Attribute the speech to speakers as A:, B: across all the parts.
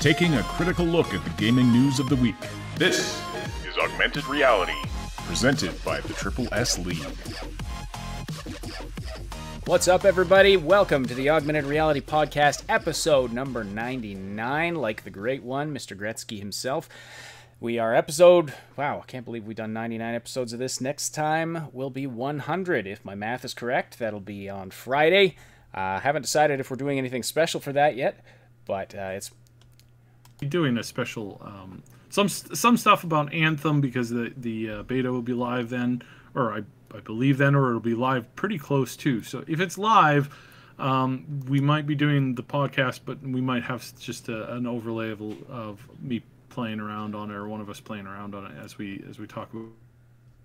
A: taking a critical look at the gaming news of the week. This is Augmented Reality, presented by the Triple S League.
B: What's up, everybody? Welcome to the Augmented Reality Podcast, episode number 99, like the great one, Mr. Gretzky himself. We are episode, wow, I can't believe we've done 99 episodes of this. Next time will be 100, if my math is correct. That'll be on Friday. Haven't decided if we're doing anything special for that yet, but it's...
C: doing a special, some stuff about Anthem, because the beta will be live then, or I believe then, or it'll be live pretty close too. So if it's live, we might be doing the podcast, but we might have just an overlay of me playing around on it, or one of us playing around on it as we talk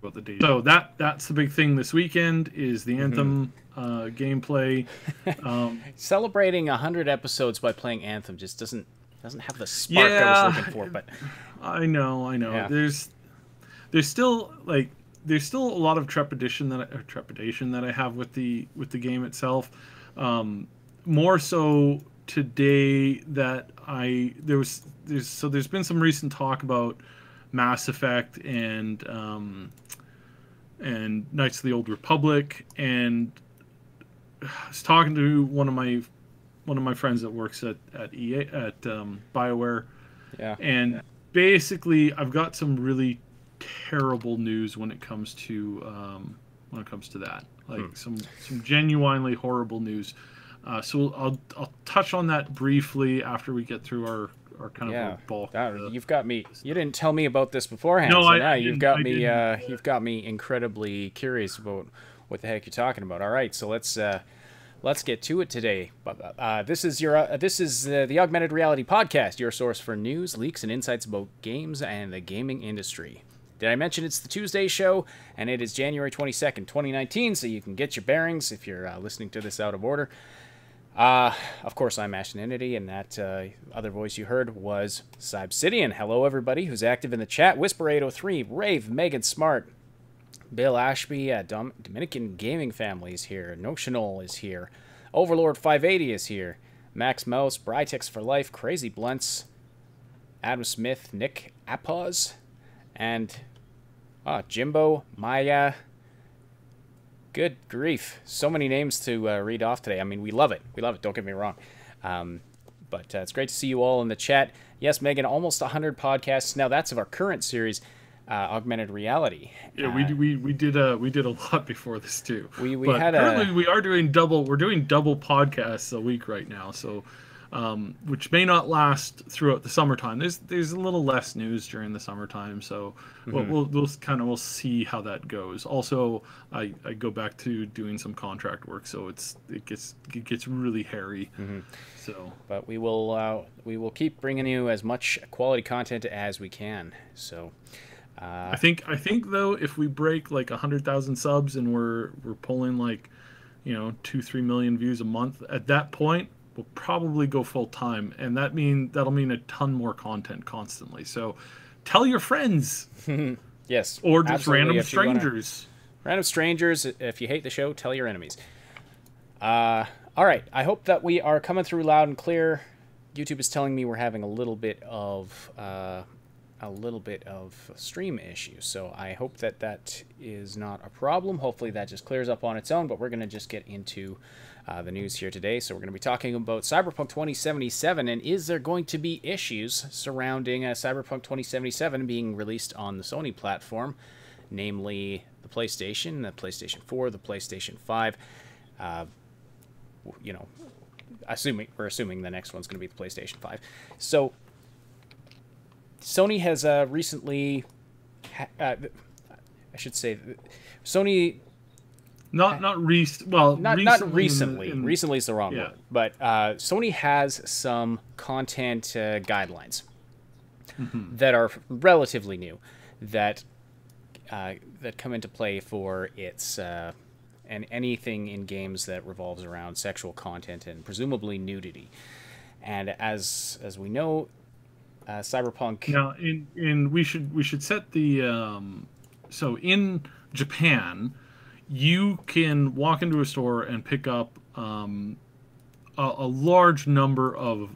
C: about the data. So that's the big thing this weekend is the Anthem gameplay.
B: Celebrating 100 episodes by playing Anthem just doesn't have the spark I was looking for. But
C: I know. Yeah. There's still a lot of trepidation that I have with the game itself. More so today that there's been some recent talk about Mass Effect and Knights of the Old Republic, and I was talking to one of my friends that works at BioWare, and basically I've got some really terrible news when it comes to that, some genuinely horrible news. So I'll touch on that briefly after we get through our kind of bulk.
B: You've got me. You didn't tell me about this beforehand. No, so you've got me incredibly curious about what the heck you're talking about. All right, so let's get to it today. This is the Augmented Reality Podcast, your source for news, leaks, and insights about games and the gaming industry. Did I mention it's the Tuesday show, and it is January 22nd, 2019, so you can get your bearings if you're listening to this out of order. Of course, I'm Ashtonity, and that other voice you heard was Cybsidian. Hello, everybody who's active in the chat. Whisper803, Rave, Megan Smart, Bill Ashby, Dominican Gaming Family is here. Notional is here. Overlord 580 is here. Max Mouse, Brytex for Life, Crazy Blunts, Adam Smith, Nick Apos, and Jimbo, Maya. Good grief. So many names to read off today. I mean, we love it. Don't get me wrong. But it's great to see you all in the chat. Yes, Megan, almost 100 podcasts. Now, that's of our current series, Augmented Reality.
C: Yeah, we did a lot before this too.
B: Currently
C: we're doing double podcasts a week right now, so which may not last throughout the summertime. There's a little less news during the summertime, so we'll see how that goes. Also, I go back to doing some contract work, so it gets really hairy. So,
B: but we will keep bringing you as much quality content as we can. So.
C: I think though, if we break 100,000 subs and we're pulling 2-3 million views a month, at that point we'll probably go full time, and that'll mean a ton more content constantly. So tell your friends.
B: Yes,
C: or just random strangers.
B: Random strangers. If you hate the show, tell your enemies. All right. I hope that we are coming through loud and clear. YouTube is telling me we're having a little bit of stream issues, so I hope that is not a problem. Hopefully that just clears up on its own, but we're going to just get into the news here today. So we're going to be talking about Cyberpunk 2077, and is there going to be issues surrounding Cyberpunk 2077 being released on the Sony platform, namely the PlayStation 4, the PlayStation 5, we're assuming the next one's going to be the PlayStation 5. So Sony has recently, I should say, Sony.
C: Not recently.
B: Not recently. Recently is the wrong word. But Sony has some content guidelines that are relatively new, that come into play for its and anything in games that revolves around sexual content and presumably nudity. And as we know, Cyberpunk.
C: Now, we should set the so in Japan, you can walk into a store and pick up a large number of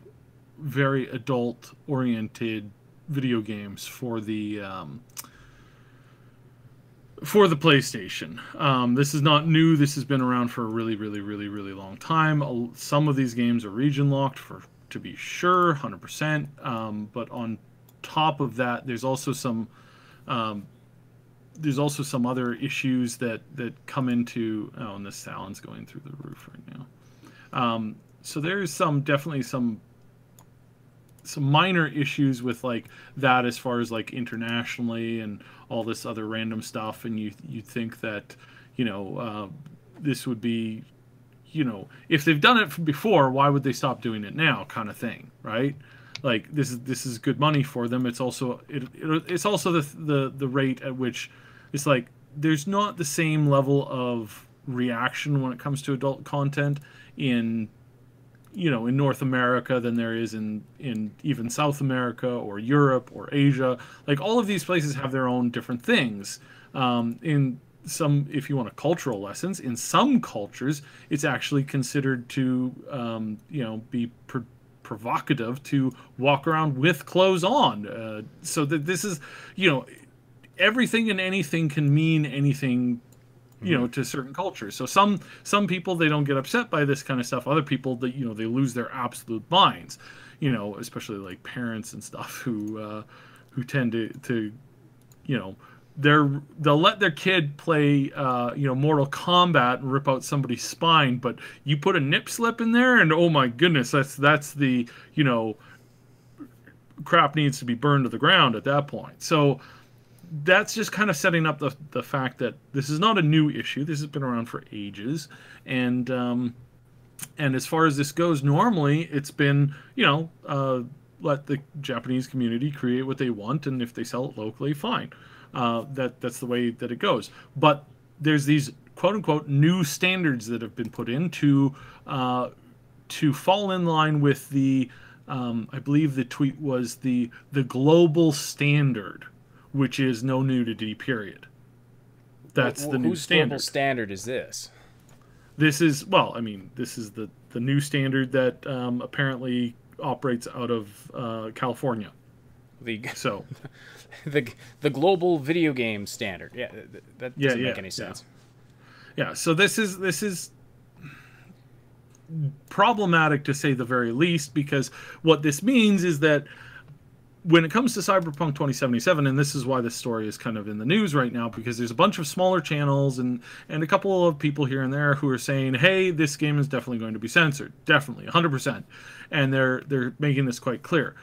C: very adult-oriented video games for the PlayStation. This is not new. This has been around for a really, really, really, really long time. Some of these games are region locked, to be sure, 100%. But on top of that, there's also some other issues that come into. Oh, and the sound's going through the roof right now. So there's definitely some minor issues with like that as far as like internationally and all this other random stuff, and you think that this would be, if they've done it before, why would they stop doing it now, kind of thing, right? Like this is good money for them. It's also it's also the rate at which it's like there's not the same level of reaction when it comes to adult content in North America than there is in even South America or Europe or Asia. Like all of these places have their own different things. In some, if you want a cultural lessons, in some cultures, it's actually considered to be provocative to walk around with clothes on. So that this is, everything and anything can mean anything, to certain cultures. So some people, they don't get upset by this kind of stuff. Other people, that they lose their absolute minds. Especially like parents and stuff who tend to they'll let their kid play Mortal Kombat and rip out somebody's spine, but you put a nip slip in there, and oh my goodness, that's the crap needs to be burned to the ground at that point. So that's just kind of setting up the fact that this is not a new issue. This has been around for ages, and as far as this goes, normally it's been let the Japanese community create what they want, and if they sell it locally, fine. That's the way that it goes. But there's these quote unquote new standards that have been put in to fall in line with the I believe the tweet was the global standard, which is no nudity, period. That's the new standard.
B: Whose global standard is this?
C: This is, this is the new standard that apparently operates out of California.
B: The global video game standard. Yeah, that doesn't make any sense.
C: Yeah, so this is problematic to say the very least, because what this means is that when it comes to Cyberpunk 2077, and this is why this story is kind of in the news right now, because there's a bunch of smaller channels and a couple of people here and there who are saying, hey, this game is definitely going to be censored. Definitely, 100%. And they're making this quite clear.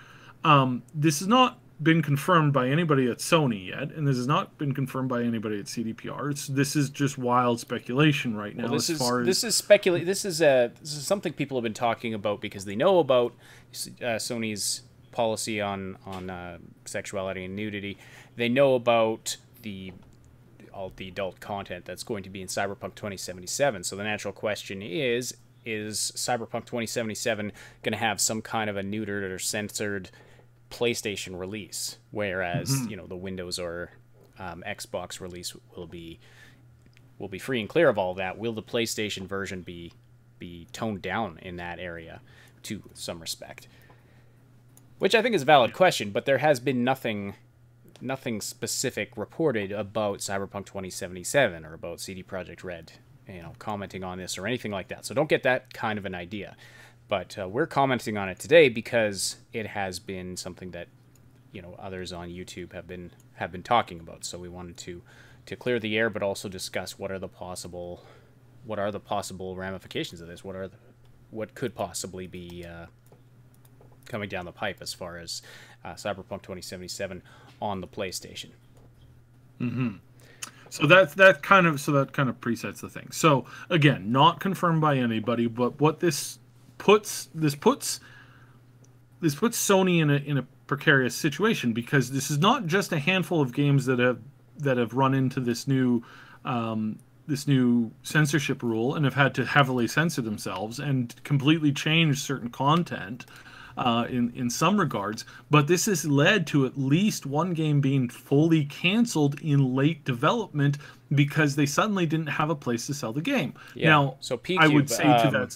C: This has not been confirmed by anybody at Sony yet, and this has not been confirmed by anybody at CDPR. This is just wild speculation right now.
B: Well, this is something people have been talking about because they know about Sony's policy on sexuality and nudity. They know about all the adult content that's going to be in Cyberpunk 2077. So the natural question is Cyberpunk 2077 going to have some kind of a neutered or censored PlayStation release, whereas the Windows or Xbox release will be free and clear of all that? Will the PlayStation version be toned down in that area to some respect? Which I think is a valid question, but there has been nothing specific reported about Cyberpunk 2077 or about CD Projekt Red, commenting on this or anything like that. So don't get that kind of an idea. But we're commenting on it today because it has been something that others on YouTube have been talking about. So we wanted to clear the air, but also discuss what are the possible ramifications of this. What could possibly be coming down the pipe as far as Cyberpunk 2077 on the PlayStation.
C: So that kind of presets the thing. So again, not confirmed by anybody, but what this puts Sony in a precarious situation, because this is not just a handful of games that have run into this new censorship rule and have had to heavily censor themselves and completely change certain content. in some regards. But this has led to at least one game being fully canceled in late development because they suddenly didn't have a place to sell the game.
B: Yeah.
C: Now,
B: so P-Cube,
C: I would say to that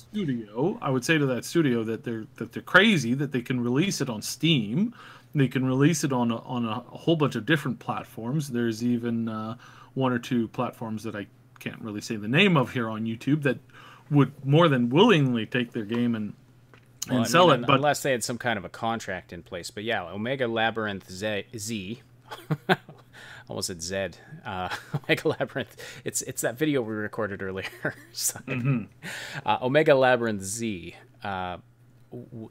C: studio, that they're crazy that they can release it on Steam. They can release it on a whole bunch of different platforms. There's even one or two platforms that I can't really say the name of here on YouTube that would more than willingly take their game and sell it. But
B: unless they had some kind of a contract in place. But yeah, Omega Labyrinth Z almost said Zed. Omega Labyrinth. It's that video we recorded earlier. Omega Labyrinth Z.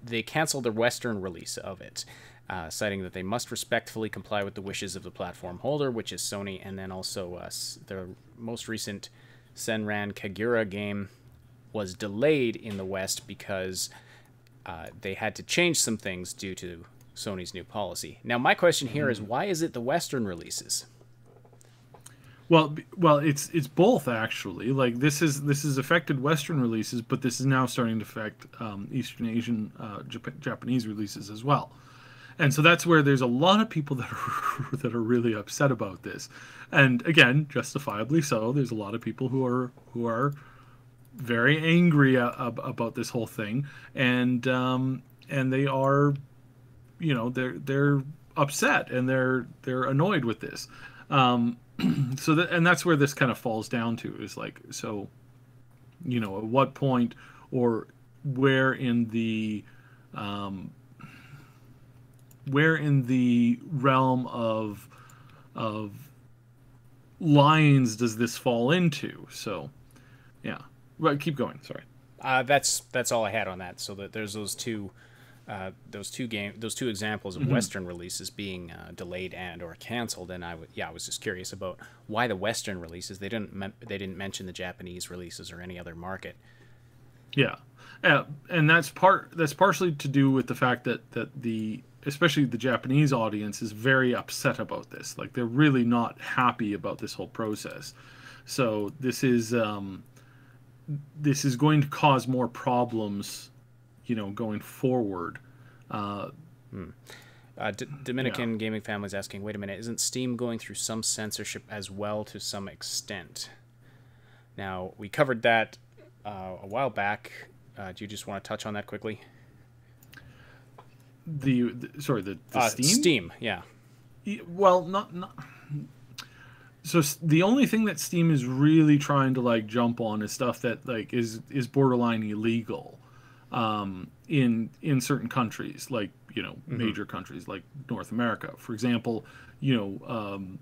B: They canceled the Western release of it, citing that they must respectfully comply with the wishes of the platform holder, which is Sony, and then also the most recent Senran Kagura game was delayed in the West because they had to change some things due to Sony's new policy. Now, my question here is, why is it the Western releases?
C: Well, it's both actually. Like this has affected Western releases, but this is now starting to affect Eastern Asian, Japanese releases as well. And so that's where there's a lot of people that are really upset about this, and again, justifiably so. There's a lot of people who are very angry about this whole thing, and they are, they're upset and they're annoyed with this. So that's where this kind of falls down to, is like, so, at what point or where in the realm of lines does this fall into? So, yeah. Well, keep going. Sorry.
B: That's all I had on that. So that there's those two examples of Western releases being delayed and or canceled, and I was just curious about why the Western releases. They didn't mention the Japanese releases or any other market.
C: Yeah, and that's partially to do with the fact that especially the Japanese audience is very upset about this. Like, they're really not happy about this whole process. So this is going to cause more problems, going forward.
B: Dominican Gaming Family is asking, wait a minute, isn't Steam going through some censorship as well to some extent? Now, we covered that a while back. Do you just want to touch on that quickly?
C: The Steam?
B: Steam, yeah.
C: Well, not. So the only thing that Steam is really trying to jump on is stuff that is borderline illegal, in certain countries, major countries like North America, for example. Lolita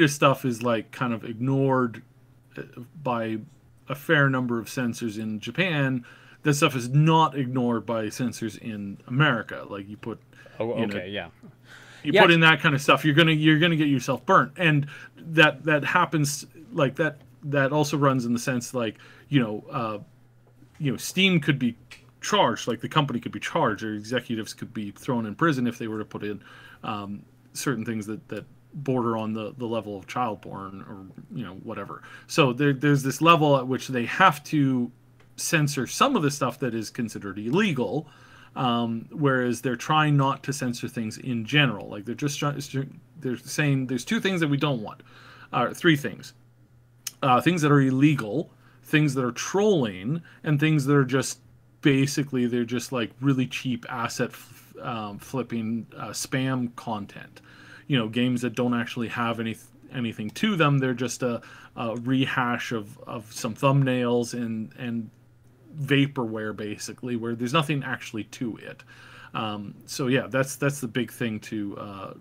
C: stuff is kind of ignored by a fair number of censors in Japan. That stuff is not ignored by censors in America. Like, you put, put in that kind of stuff, you're gonna get yourself burnt, and that happens like that. That also runs in the sense Steam could be charged, the company could be charged, or executives could be thrown in prison if they were to put in certain things that border on the level of child porn or whatever. So there's this level at which they have to censor some of the stuff that is considered illegal, whereas they're trying not to censor things in general. They're just they're saying there's two things that we don't want, three things: things that are illegal, things that are trolling, and things that are just basically they're just really cheap asset flipping spam content. Games that don't actually have anything to them. They're just a rehash of some thumbnails and vaporware, basically, where there's nothing actually to it. So yeah, that's the big thing to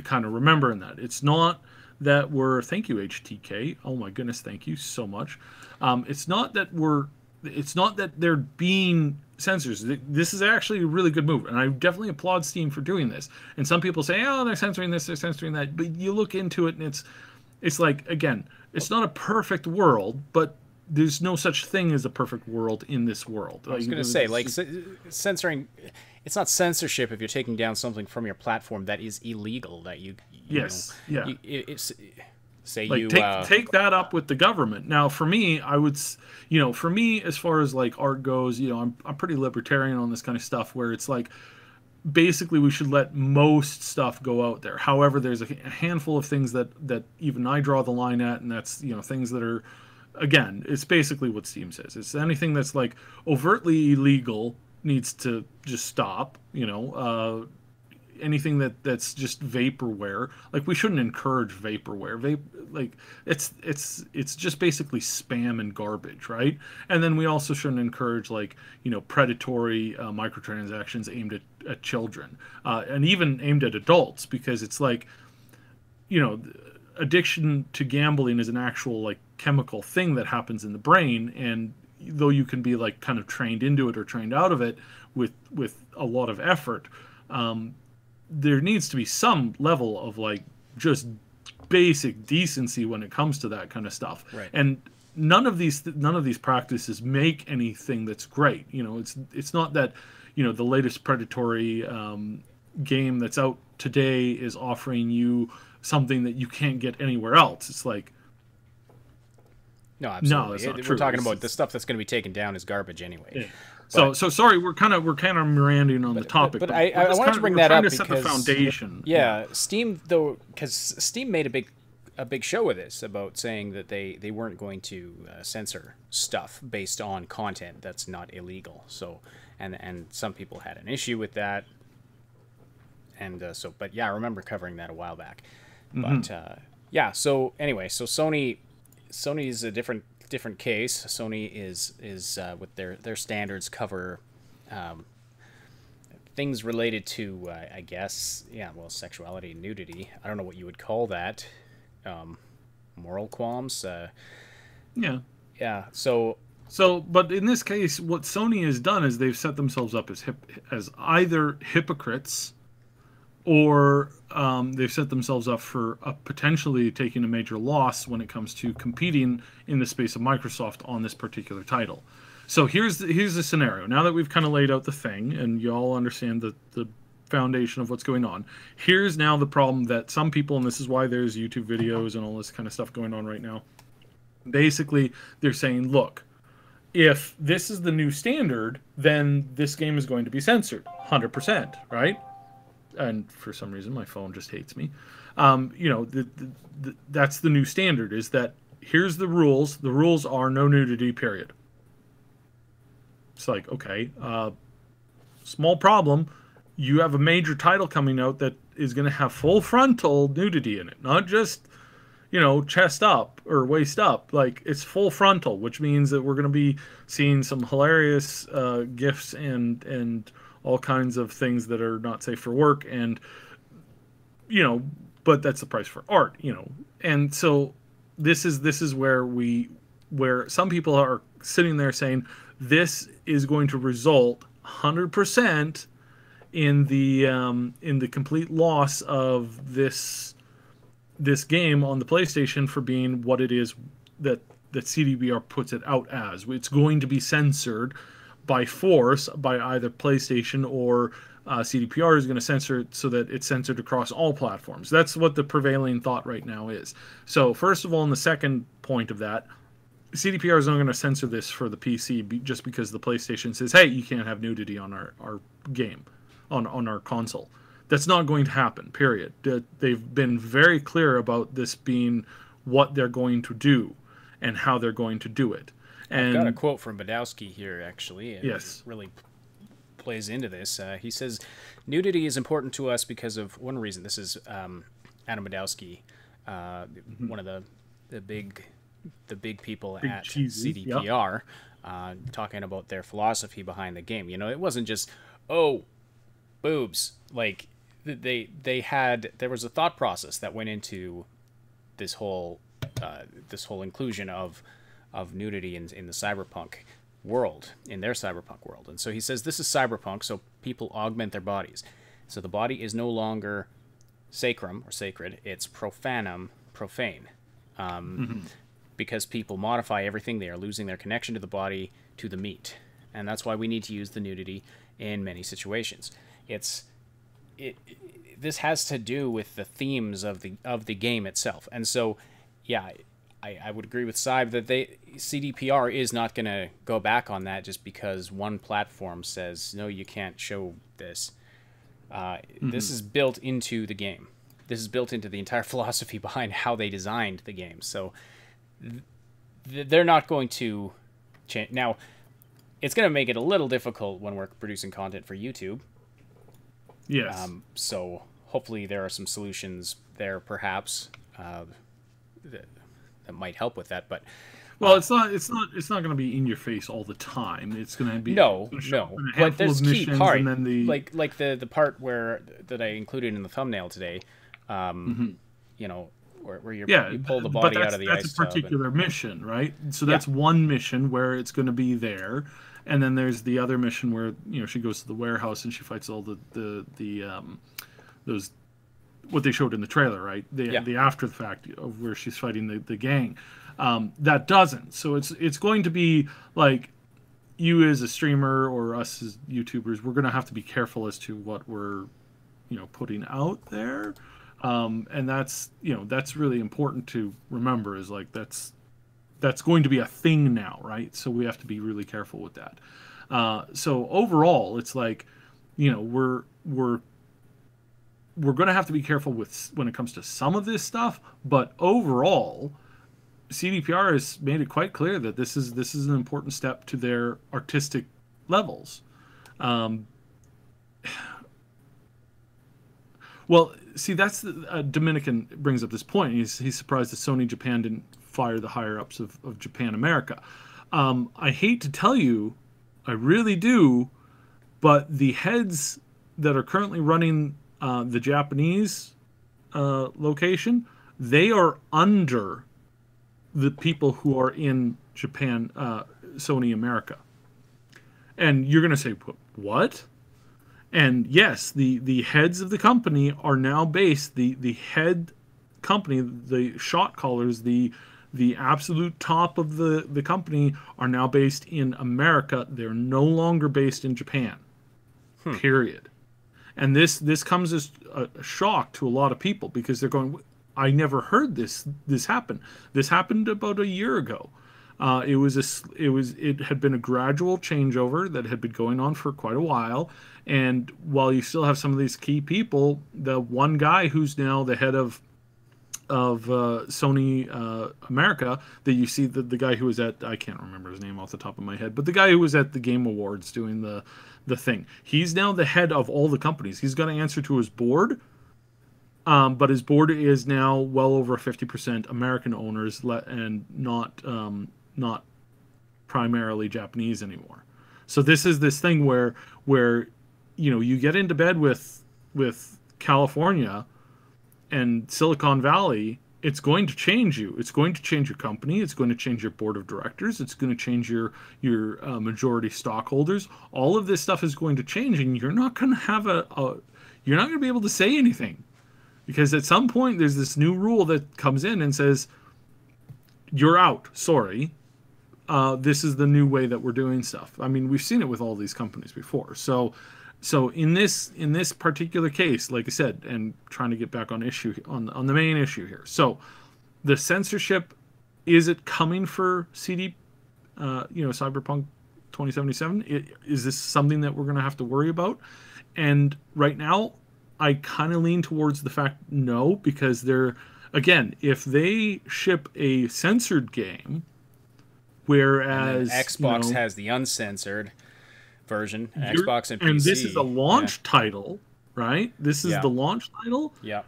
C: kind of remember in that. It's not that thank you, HTK. Oh my goodness, thank you so much. It's not that they're being censors. This is actually a really good move, and I definitely applaud Steam for doing this. And some people say, oh, they're censoring this, they're censoring that, but you look into it and it's again, it's not a perfect world, but there's no such thing as a perfect world in this world.
B: I was going to say, censoring, it's not censorship if you're taking down something from your platform that is illegal, that you
C: yes,
B: know,
C: yeah.
B: Say
C: like, take that up with the government. Now, for me, I would, for me, as far as like art goes, I'm pretty libertarian on this kind of stuff, where it's like, basically we should let most stuff go out there. However, there's a handful of things that even I draw the line at, and that's things that are, again, it's basically what Steam says. It's anything that's like overtly illegal needs to just stop. Anything that's just vaporware, like, we shouldn't encourage vaporware. Like, it's just basically spam and garbage, right? And then we also shouldn't encourage, like, predatory microtransactions aimed at children, and even aimed at adults, because it's like, addiction to gambling is an actual, like, chemical thing that happens in the brain, and though you can be, like, kind of trained into it or trained out of it with a lot of effort, there needs to be some level of, like, just basic decency when it comes to that kind of stuff.
B: Right.
C: And none of these practices make anything that's great. It's not that the latest predatory game that's out today is offering you something that you can't get anywhere else. It's like,
B: no, absolutely.
C: No, that's not
B: We're
C: true.
B: talking about the stuff that's going to be taken down is garbage anyway.
C: Yeah. So sorry, we're kind of miranding on the topic.
B: But I wanted to bring that up
C: because
B: because
C: we're trying to set the foundation.
B: Yeah, Steam, though, because Steam made a big show of this, about saying that they weren't going to censor stuff based on content that's not illegal. So and some people had an issue with that. And but yeah, I remember covering that a while back.
C: Mm-hmm.
B: But yeah, so anyway, so Sony's a different case. Sony is with their standards cover things related to I guess, sexuality and nudity. I don't know what you would call that. Moral qualms.
C: Yeah.
B: So,
C: but in this case, what Sony has done is they've set themselves up as either hypocrites, or they've set themselves up for potentially taking a major loss when it comes to competing in the space of Microsoft on this particular title. So here's the scenario. Now that we've kind of laid out the thing, and you all understand the foundation of what's going on, here's now the problem that some people, and this is why there's YouTube videos and all this kind of stuff going on right now, basically they're saying, look, if this is the new standard, then this game is going to be censored 100%, right? And for some reason my phone just hates me. That's the new standard, is that here's the rules. The rules are no nudity, period. It's like, okay, small problem. You have a major title coming out that is going to have full frontal nudity in it, not just, chest up or waist up. Like, it's full frontal, which means that we're going to be seeing some hilarious GIFs and all kinds of things that are not safe for work, and but that's the price for art, And so this is where some people are sitting there saying this is going to result 100% in the complete loss of this game on the PlayStation for being what it is that CDPR puts it out as. It's going to be censored by force by either PlayStation, or CDPR is going to censor it so that it's censored across all platforms. That's what the prevailing thought right now is. So first of all, in the second point of that, CDPR is not going to censor this for the PC just because the PlayStation says, hey, you can't have nudity on our game, on our console. That's not going to happen, period. They've been very clear about this being what they're going to do and how they're going to do it. And
B: I've got a quote from Badowski here, actually. And
C: yes.
B: It really plays into this. He says, nudity is important to us because of one reason. This is Adam Badowski, one of the big people at
C: cheesy,
B: CDPR, talking about their philosophy behind the game. It wasn't just, oh, boobs. Like, there was a thought process that went into this whole inclusion of nudity in the cyberpunk world, in their cyberpunk world. And so he says this is cyberpunk, so people augment their bodies. So the body is no longer sacrum or sacred, it's profane. Because people modify everything, they are losing their connection to the body, to the meat. And that's why we need to use the nudity in many situations. This has to do with the themes of the game itself. And so yeah, I would agree with Cyb that CDPR is not going to go back on that just because one platform says, no, you can't show this. This is built into the game. This is built into the entire philosophy behind how they designed the game. So they're not going to change. Now, it's going to make it a little difficult when we're producing content for YouTube.
C: Yes.
B: So hopefully there are some solutions there, perhaps, that might help with that. But
C: well, it's not going to be in your face all the time. It's going to be
B: no. But there's key part, and then like the part that I included in the thumbnail today. You know, where you pull the body out of the ice tub.
C: That's a particular mission, right? So that's one mission where it's going to be there, and then there's the other mission where she goes to the warehouse and she fights all the those what they showed in the trailer, right? The after the fact of where she's fighting the gang. That doesn't. So it's going to be like you as a streamer or us as YouTubers, we're going to have to be careful as to what we're putting out there. And that's really important to remember is like that's going to be a thing now, right? So we have to be really careful with that. So overall, it's like, we're going to have to be careful with when it comes to some of this stuff, but overall, CDPR has made it quite clear that this is an important step to their artistic levels. Well, see, that's Dominican brings up this point. He's surprised that Sony Japan didn't fire the higher-ups of Japan America. I hate to tell you, I really do, but the heads that are currently running the Japanese location, they are under the people who are in Japan, Sony America. And you're going to say, what? And yes, the heads of the company are now based, the head company, the shot callers, the absolute top of the company are now based in America. They're no longer based in Japan. Period. And this comes as a shock to a lot of people because they're going, I never heard this happen. This happened about a year ago. It had been a gradual changeover that had been going on for quite a while. And while you still have some of these key people, the one guy who's now the head of Sony America, that you see the guy who was at, I can't remember his name off the top of my head, but the guy who was at the Game Awards doing the thing, he's now the head of all the companies. He's going to answer to his board, but his board is now well over 50% American owners and not primarily Japanese anymore. So this is this thing where you get into bed with California and Silicon Valley, it's going to change you. It's going to change your company. It's going to change your board of directors. It's going to change your majority stockholders. All of this stuff is going to change, and you're not going to have you're not going to be able to say anything, because at some point there's this new rule that comes in and says, "You're out. Sorry. This is the new way that we're doing stuff." I mean, we've seen it with all these companies before. So in this particular case, like I said, and trying to get back on the main issue here. So the censorship, is it coming for Cyberpunk 2077? Is this something that we're going to have to worry about? And right now, I kind of lean towards the fact no, because again, if they ship a censored game, whereas
B: Xbox has the uncensored version, Xbox and PC.
C: And this is a launch title, right? This is the launch title.
B: Yeah.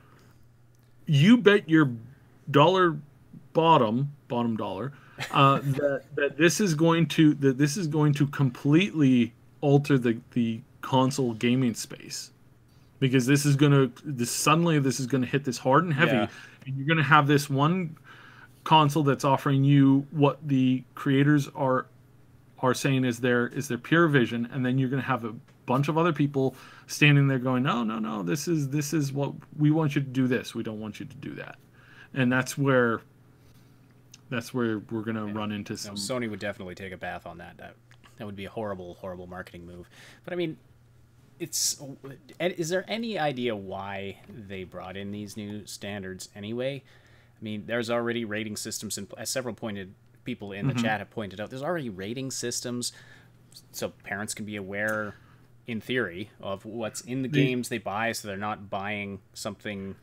C: You bet your bottom dollar that this is going to completely alter the console gaming space, because this is going to hit this hard and heavy, and you're going to have this one console that's offering you what the creators are saying is their pure vision, and then you're going to have a bunch of other people standing there going, no, this is what we want you to do. This, we don't want you to do that. And that's where we're going to run into some.
B: Sony would definitely take a bath on that. That would be a horrible marketing move. But I mean, is there any idea why they brought in these new standards anyway? I mean, there's already rating systems, and as several people in the chat have pointed out, there's already rating systems, so parents can be aware, in theory, of what's in the games they buy, so they're not buying something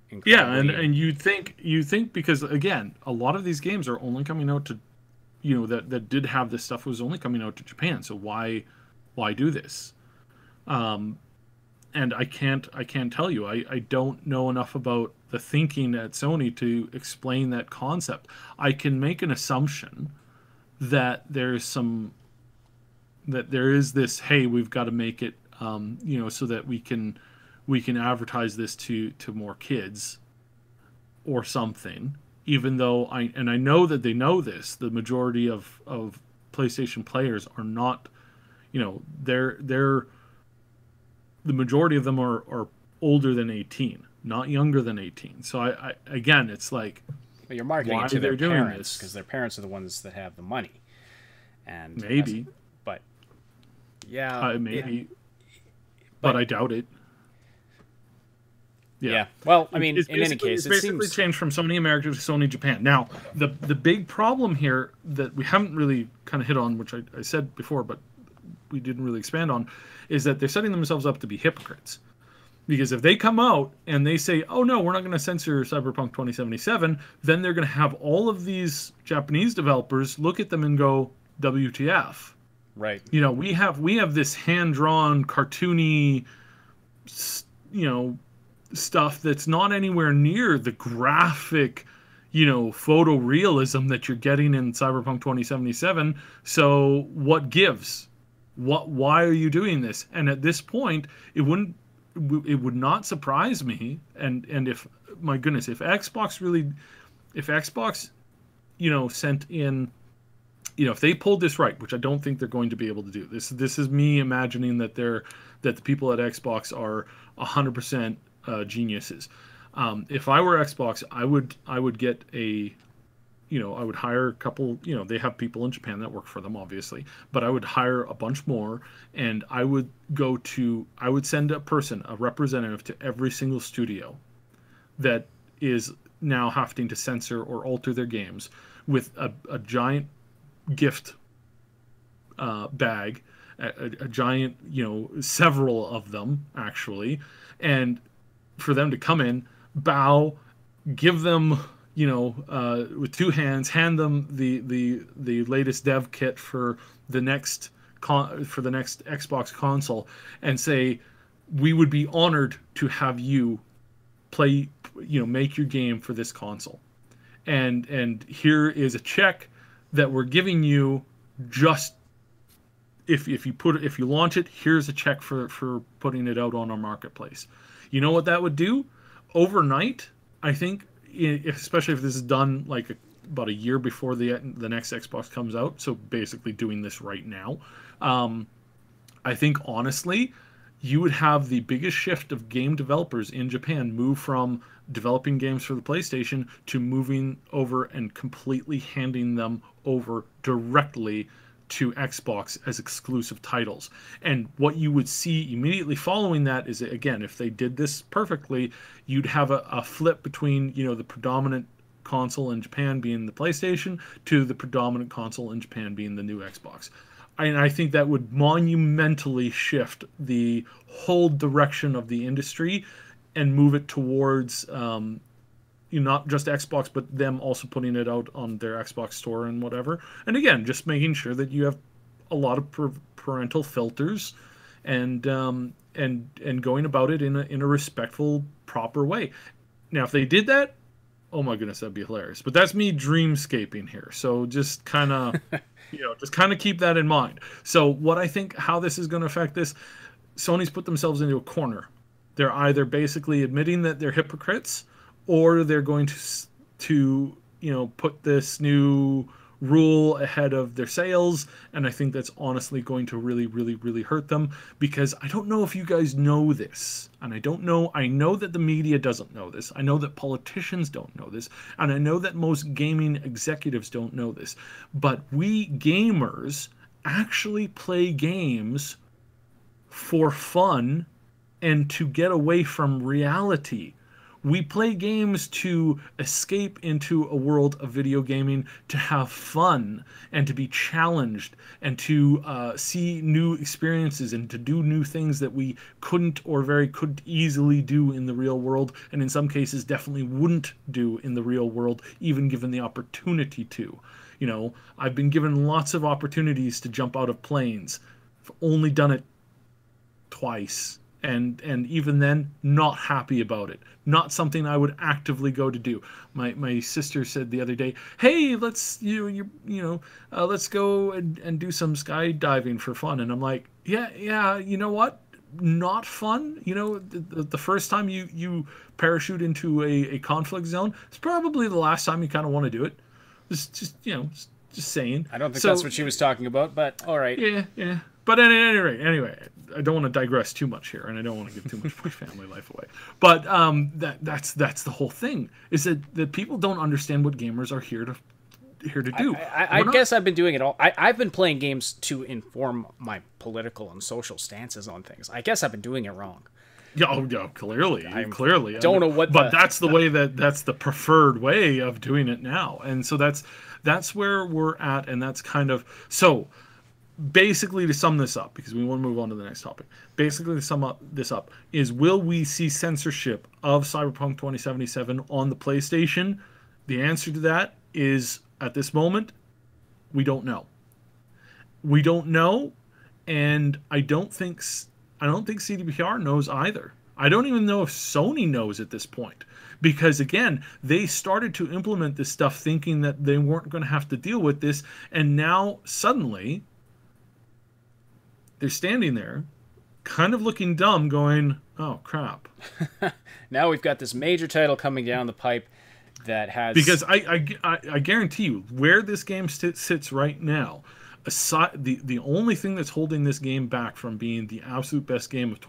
B: incredibly...
C: Yeah, and you think because, again, a lot of these games are only coming out to, that did have this stuff was only coming out to Japan, so why do this? And I can't tell you. I don't know enough about the thinking at Sony to explain that concept. I can make an assumption that there is this, hey, we've got to make it, so that we can advertise this to more kids or something. Even though I know that they know this, the majority of PlayStation players are not, the majority of them are older than 18, not younger than 18. So I again, it's like,
B: but you're marketing it to their parents because their parents are the ones that have the money. And
C: maybe,
B: but yeah,
C: maybe, but I doubt it.
B: Yeah. Well, I mean, in any case,
C: it's basically changed from Sony America to Sony Japan. Now, the big problem here that we haven't really kind of hit on, which I said before, but we didn't really expand on, is that they're setting themselves up to be hypocrites. Because if they come out and they say, oh no, we're not going to censor Cyberpunk 2077, then they're going to have all of these Japanese developers look at them and go, WTF.
B: Right.
C: We have this hand-drawn, cartoony, stuff that's not anywhere near the graphic, photorealism that you're getting in Cyberpunk 2077. So what gives? Why are you doing this? And at this point, it would not surprise me. And if, my goodness, if Xbox, sent in, if they pulled this right, which I don't think they're going to be able to do. This is me imagining that the people at Xbox are 100% geniuses. If I were Xbox, I would get I would hire a couple, they have people in Japan that work for them, obviously, but I would hire a bunch more, and I would send a representative to every single studio that is now having to censor or alter their games with a giant gift bag, a giant, several of them, actually, and for them to come in, bow, give them, with two hands, hand them the latest dev kit for the next Xbox console, and say, we would be honored to have you play, make your game for this console, and here is a check that we're giving you. Just if you launch it, here's a check for putting it out on our marketplace. You know what that would do? Overnight, I think, especially if this is done like about a year before the next Xbox comes out, so basically doing this right now, I think honestly, you would have the biggest shift of game developers in Japan move from developing games for the PlayStation to moving over and completely handing them over directly to Xbox as exclusive titles. And what you would see immediately following that is, again, if they did this perfectly, you'd have a flip between, the predominant console in Japan being the PlayStation to the predominant console in Japan being the new Xbox. And I think that would monumentally shift the whole direction of the industry and move it towards not just Xbox, but them also putting it out on their Xbox store and whatever. And again, just making sure that you have a lot of parental filters and going about it in a respectful, proper way. Now, if they did that, oh my goodness, that'd be hilarious. But that's me dreamscaping here. So just kind of, keep that in mind. So what I think, how this is going to affect this, Sony's put themselves into a corner. They're either basically admitting that they're hypocrites, or they're going to put this new rule ahead of their sales, and I think that's honestly going to really, really, really hurt them, because I don't know if you guys know this, and I know that the media doesn't know this, I know that politicians don't know this, and I know that most gaming executives don't know this, but we gamers actually play games for fun and to get away from reality. We play games to escape into a world of video gaming, to have fun and to be challenged and to see new experiences and to do new things that we couldn't easily do in the real world, and in some cases definitely wouldn't do in the real world, even given the opportunity to. You know, I've been given lots of opportunities to jump out of planes. I've only done it twice. And even then, not happy about it. Not something I would actively go to do. My sister said the other day, "Hey, let's let's go and do some skydiving for fun." And I'm like, yeah, you know what? Not fun. You know, the first time you parachute into a conflict zone, it's probably the last time you kind of want to do it. Just saying.
B: I don't think that's what she was talking about, but all right.
C: Yeah. But at any rate, anyway, I don't want to digress too much here, and I don't want to give too much of my family life away. But that's the whole thing, is that people don't understand what gamers are here to do.
B: I guess I've been doing it all. I've been playing games to inform my political and social stances on things. I guess I've been doing it wrong.
C: Yeah, clearly.
B: Don't know what.
C: But that's the way that's the preferred way of doing it now, and so that's where we're at, and that's kind of so. Basically, to sum this up, because we want to move on to the next topic. Basically, to sum this up, is will we see censorship of Cyberpunk 2077 on the PlayStation? The answer to that is, at this moment, we don't know, and I don't think CDPR knows either. I don't even know if Sony knows at this point, because again, they started to implement this stuff thinking that they weren't going to have to deal with this, and now suddenly they're standing there, kind of looking dumb, going, "Oh crap!"
B: Now we've got this major title coming down the pipe that has,
C: because I guarantee you, where this game sits right now, aside, the only thing that's holding this game back from being the absolute best game of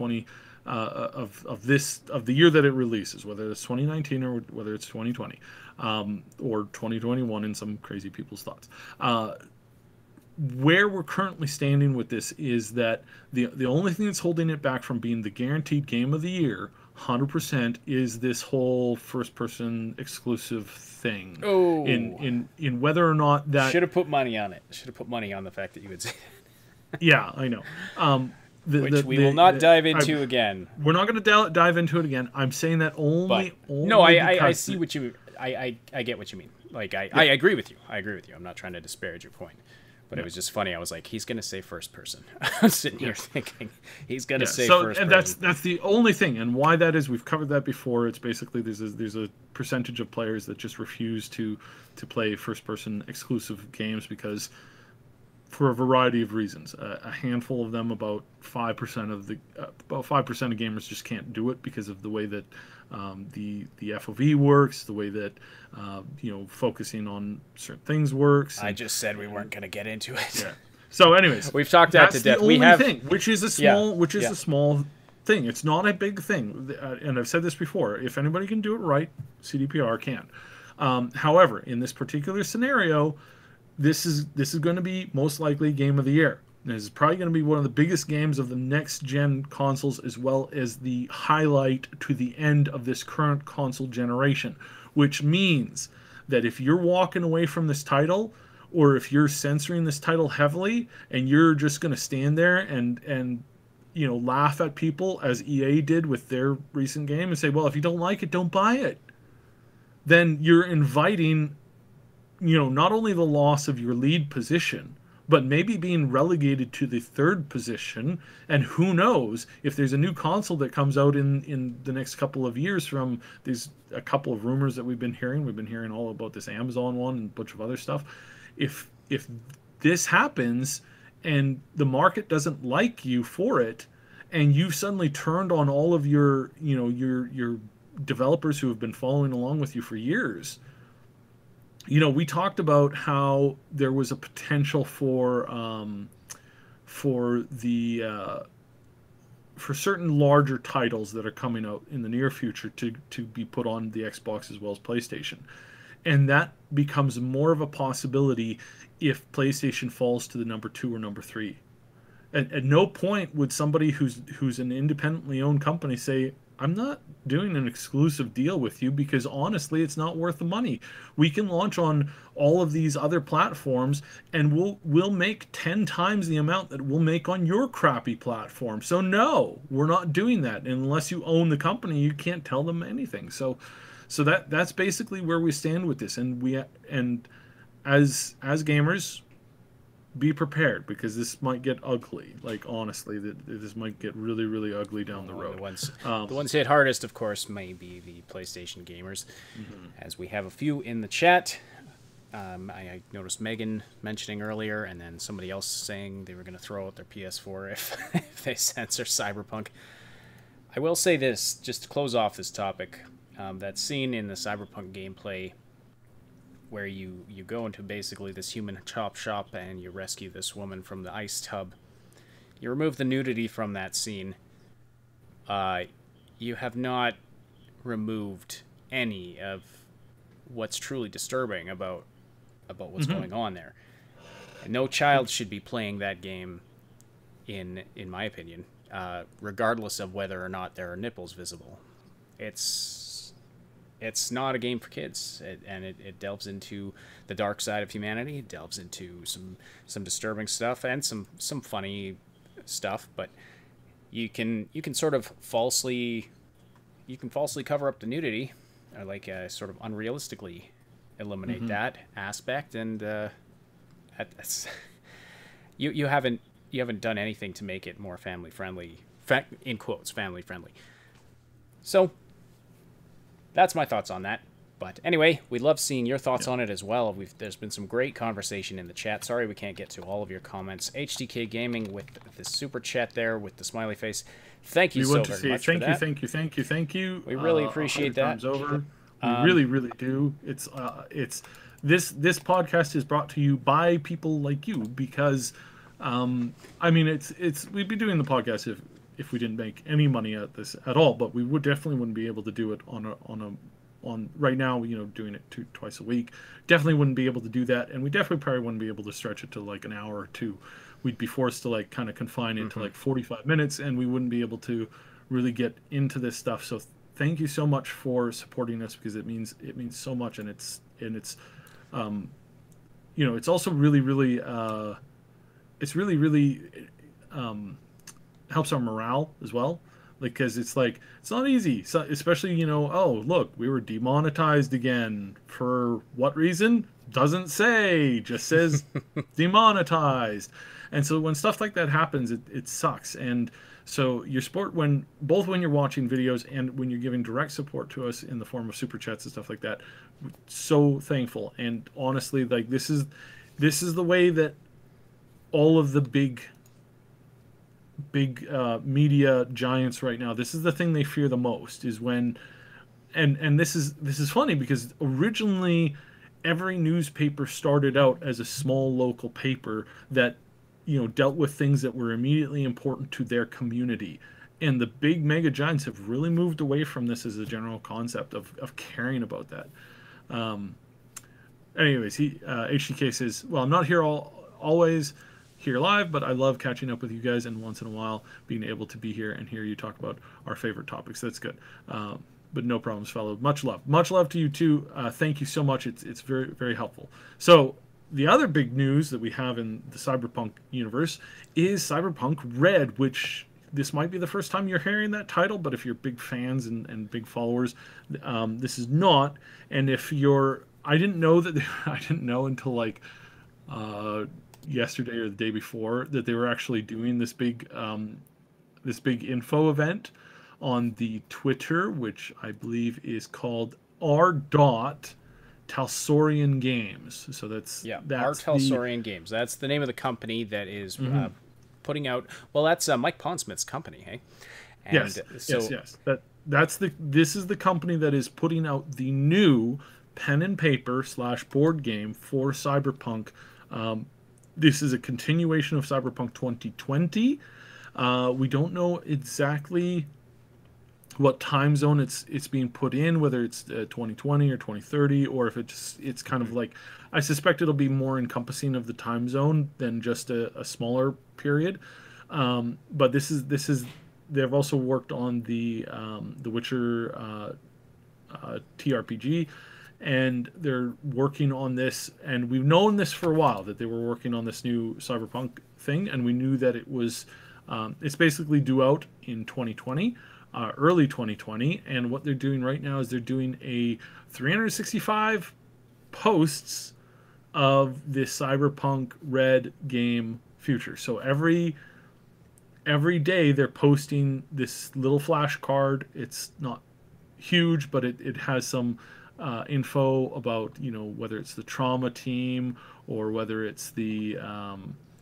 C: of the year that it releases, whether it's 2019 or whether it's 2020 or 2021 in some crazy people's thoughts. Where we're currently standing with this is that the only thing that's holding it back from being the guaranteed game of the year 100% is this whole first person exclusive thing.
B: Oh,
C: in whether or not that
B: should have put money on it. Should have put money on the fact that you would say that.
C: Yeah, I know.
B: Which we will not dive into again.
C: We're not going to dive into it again. I'm saying that only
B: no, I see what you I get what you mean. Like I agree with you. I'm not trying to disparage your point. But it was just funny. I was like, he's going to say first person. I'm sitting here thinking he's going to say first person.
C: And that's the only thing. And why that is, we've covered that before. It's basically there's a percentage of players that just refuse to play first person exclusive games because for a variety of reasons. A handful of them, about 5% of gamers just can't do it because of the way that the FOV works, the way that focusing on certain things works.
B: I just said we weren't going to get into it.
C: Yeah. So, anyways,
B: we've talked that to death.
C: The only thing, which is a small thing. It's not a big thing, and I've said this before. If anybody can do it right, CDPR can. However, in this particular scenario, this is going to be most likely game of the year. This is probably going to be one of the biggest games of the next gen consoles, as well as the highlight to the end of this current console generation, which means that if you're walking away from this title, or if you're censoring this title heavily and you're just going to stand there and laugh at people as EA did with their recent game and say, well, if you don't like it, don't buy it, then you're inviting not only the loss of your lead position, but maybe being relegated to the third position. And who knows, if there's a new console that comes out in the next couple of years from these a couple of rumors that we've been hearing all about this Amazon one and a bunch of other stuff. If this happens and the market doesn't like you for it, and you've suddenly turned on all of your developers who have been following along with you for years. We talked about how there was a potential for certain larger titles that are coming out in the near future to be put on the Xbox as well as PlayStation. And that becomes more of a possibility if PlayStation falls to the number 2 or number 3. At no point would somebody who's an independently owned company say, I'm not doing an exclusive deal with you because honestly, it's not worth the money. We can launch on all of these other platforms and we'll make 10 times the amount that we'll make on your crappy platform. So no, we're not doing that. And unless you own the company, you can't tell them anything. So that's basically where we stand with this. And as gamers, be prepared because this might get ugly. Like honestly, this might get really, really ugly down the road.
B: The ones hit hardest, of course, may be the PlayStation gamers, as we have a few in the chat. I noticed Megan mentioning earlier, and then somebody else saying they were going to throw out their PS4 if they censor Cyberpunk. I will say this, just to close off this topic, that scene in the Cyberpunk gameplay where you go into basically this human chop shop and you rescue this woman from the ice tub. You remove the nudity from that scene. You have not removed any of what's truly disturbing about what's going on there. And no child should be playing that game, in my opinion, regardless of whether or not there are nipples visible. It's not a game for kids, and it delves into the dark side of humanity. It delves into some disturbing stuff and some funny stuff. But you can sort of falsely cover up the nudity, or like sort of unrealistically eliminate that aspect, and you haven't done anything to make it more family friendly. In quotes, family friendly. So. That's my thoughts on that. But anyway, we love seeing your thoughts on it as well. There's been some great conversation in the chat. Sorry we can't get to all of your comments. HDK Gaming with the super chat there with the smiley face. Thank you so very much for that.
C: Thank you.
B: We really appreciate that.
C: Over. We really, really do. It's this podcast is brought to you by people like you because, I mean, we'd be doing the podcast if we didn't make any money at this at all, but we definitely wouldn't be able to do it on right now, doing it twice a week. Definitely wouldn't be able to do that, and we definitely probably wouldn't be able to stretch it to like an hour or two. We'd be forced to like kind of confine it to like 45 minutes, and we wouldn't be able to really get into this stuff. So thank you so much for supporting us because it means so much, and it's it's also really helps our morale as well, because it's not easy. So especially oh look, we were demonetized again for what reason doesn't say, just says demonetized. And so when stuff like that happens, it sucks. And so your support when you're watching videos and when you're giving direct support to us in the form of super chats and stuff like that, so thankful. And honestly, like this is the way that all of the big media giants right now, this is the thing they fear the most, is when and this is funny because originally every newspaper started out as a small local paper that dealt with things that were immediately important to their community, and the big mega giants have really moved away from this as a general concept of caring about that. Anyways, HDK says, well, I'm not here always here live, but I love catching up with you guys, and once in a while being able to be here and hear you talk about our favorite topics. That's good. But no problems, fellow. Much love to you too. Thank you so much. It's very, very helpful. So the other big news that we have in the Cyberpunk universe is Cyberpunk Red, which this might be the first time you're hearing that title, but if you're big fans and big followers, this is not. And if you're, I didn't know until like yesterday or the day before that they were actually doing this big info event on the Twitter, which I believe is called R. Talsorian Games. So that's
B: R. Talsorian Games. That's the name of the company that is putting out. Well, that's Mike Pondsmith's company, hey. And
C: yes. This is the company that is putting out the new pen and paper / board game for Cyberpunk. This is a continuation of Cyberpunk 2020. We don't know exactly what time zone it's being put in, whether it's 2020 or 2030, or if it's kind of like, I suspect it'll be more encompassing of the time zone than just a smaller period. But this is they've also worked on the Witcher TRPG, and they're working on this. And we've known this for a while, that they were working on this new Cyberpunk thing, and we knew that it was it's basically due out in 2020. Early 2020, and what they're doing right now is they're doing a 365 posts of this Cyberpunk Red game future. So every day they're posting this little flash card. It's not huge, but it has some info about, you know, whether it's the trauma team or whether it's the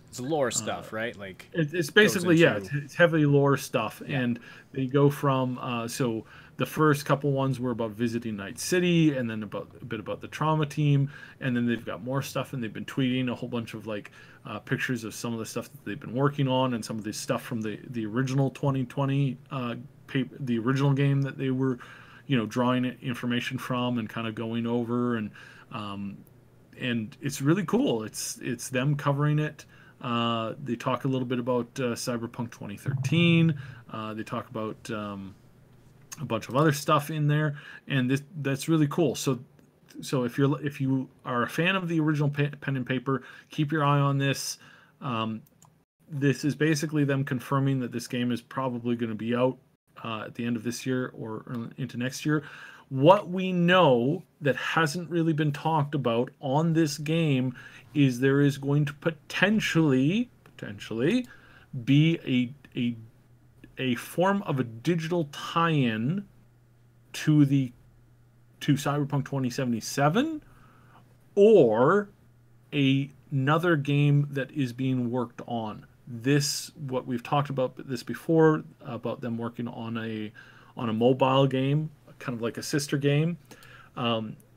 B: it's lore stuff, right? Like
C: it's basically it's heavily lore stuff, and they go from so the first couple ones were about visiting Night City, and then a bit about the trauma team, and then they've got more stuff, and they've been tweeting a whole bunch of like pictures of some of the stuff that they've been working on, and some of the stuff from the original 2020 the original game that they were, you know, drawing information from and kind of going over, and it's really cool. It's them covering it. They talk a little bit about Cyberpunk 2013. They talk about a bunch of other stuff in there, and that's really cool. So if you are a fan of the original pen and paper, keep your eye on this. This is basically them confirming that this game is probably going to be out at the end of this year or into next year. What we know that hasn't really been talked about on this game is there is going to potentially be a form of a digital tie-in to Cyberpunk 2077, or another game that is being worked on. What we've talked about this before, about them working on a mobile game, kind of like a sister game.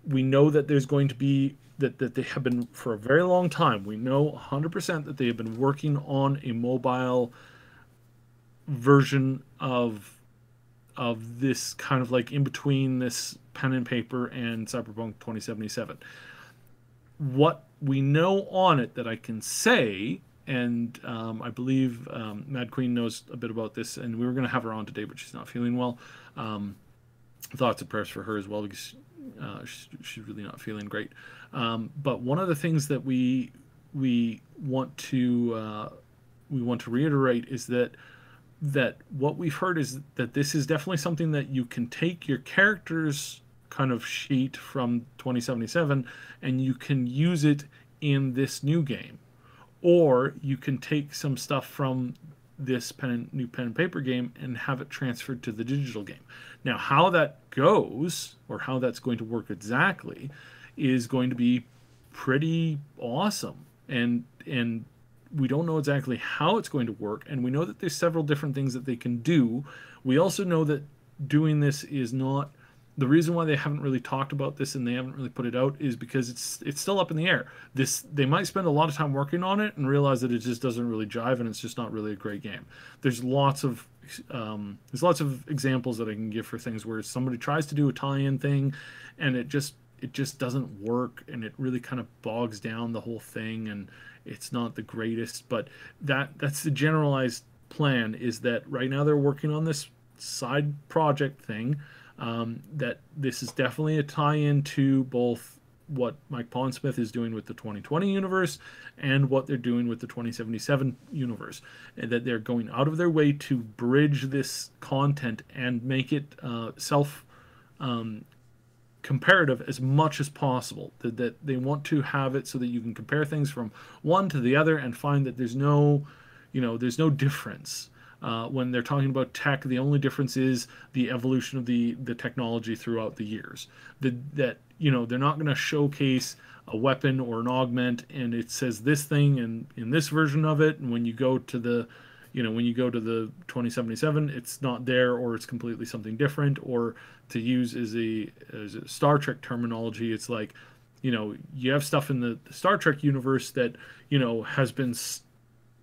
C: We know that there's going to be that they have been for a very long time. We know 100% that they have been working on a mobile version of this, kind of like in between this pen and paper and Cyberpunk 2077. What we know on it that I can say, and I believe Mad Queen knows a bit about this, and we were going to have her on today, but she's not feeling well. Thoughts and prayers for her as well, because she's really not feeling great. But one of the things that we want to reiterate is that what we've heard is that this is definitely something that you can take your character's kind of sheet from 2077 and you can use it in this new game, or you can take some stuff from this new pen and paper game and have it transferred to the digital game. Now, how that goes, or how that's going to work exactly, is going to be pretty awesome. And we don't know exactly how it's going to work, and we know that there's several different things that they can do. We also know that doing this is not the reason why they haven't really talked about this and they haven't really put it out, is because it's still up in the air. They might spend a lot of time working on it and realize that it just doesn't really jive and it's just not really a great game. There's lots of examples that I can give for things where somebody tries to do a tie-in thing and it just doesn't work, and it really kind of bogs down the whole thing, and it's not the greatest. But that's the generalized plan, is that right now they're working on this side project thing, that this is definitely a tie-in to both what Mike Pondsmith is doing with the 2020 universe and what they're doing with the 2077 universe, and that they're going out of their way to bridge this content and make it comparative as much as possible. That they want to have it so that you can compare things from one to the other and find that there's no difference. When they're talking about tech, the only difference is the evolution of the technology throughout the years. That they're not going to showcase a weapon or an augment and it says this thing in this version of it, and when you go to the 2077, it's not there, or it's completely something different. Or to use as a Star Trek terminology, it's like, you have stuff in the Star Trek universe that has been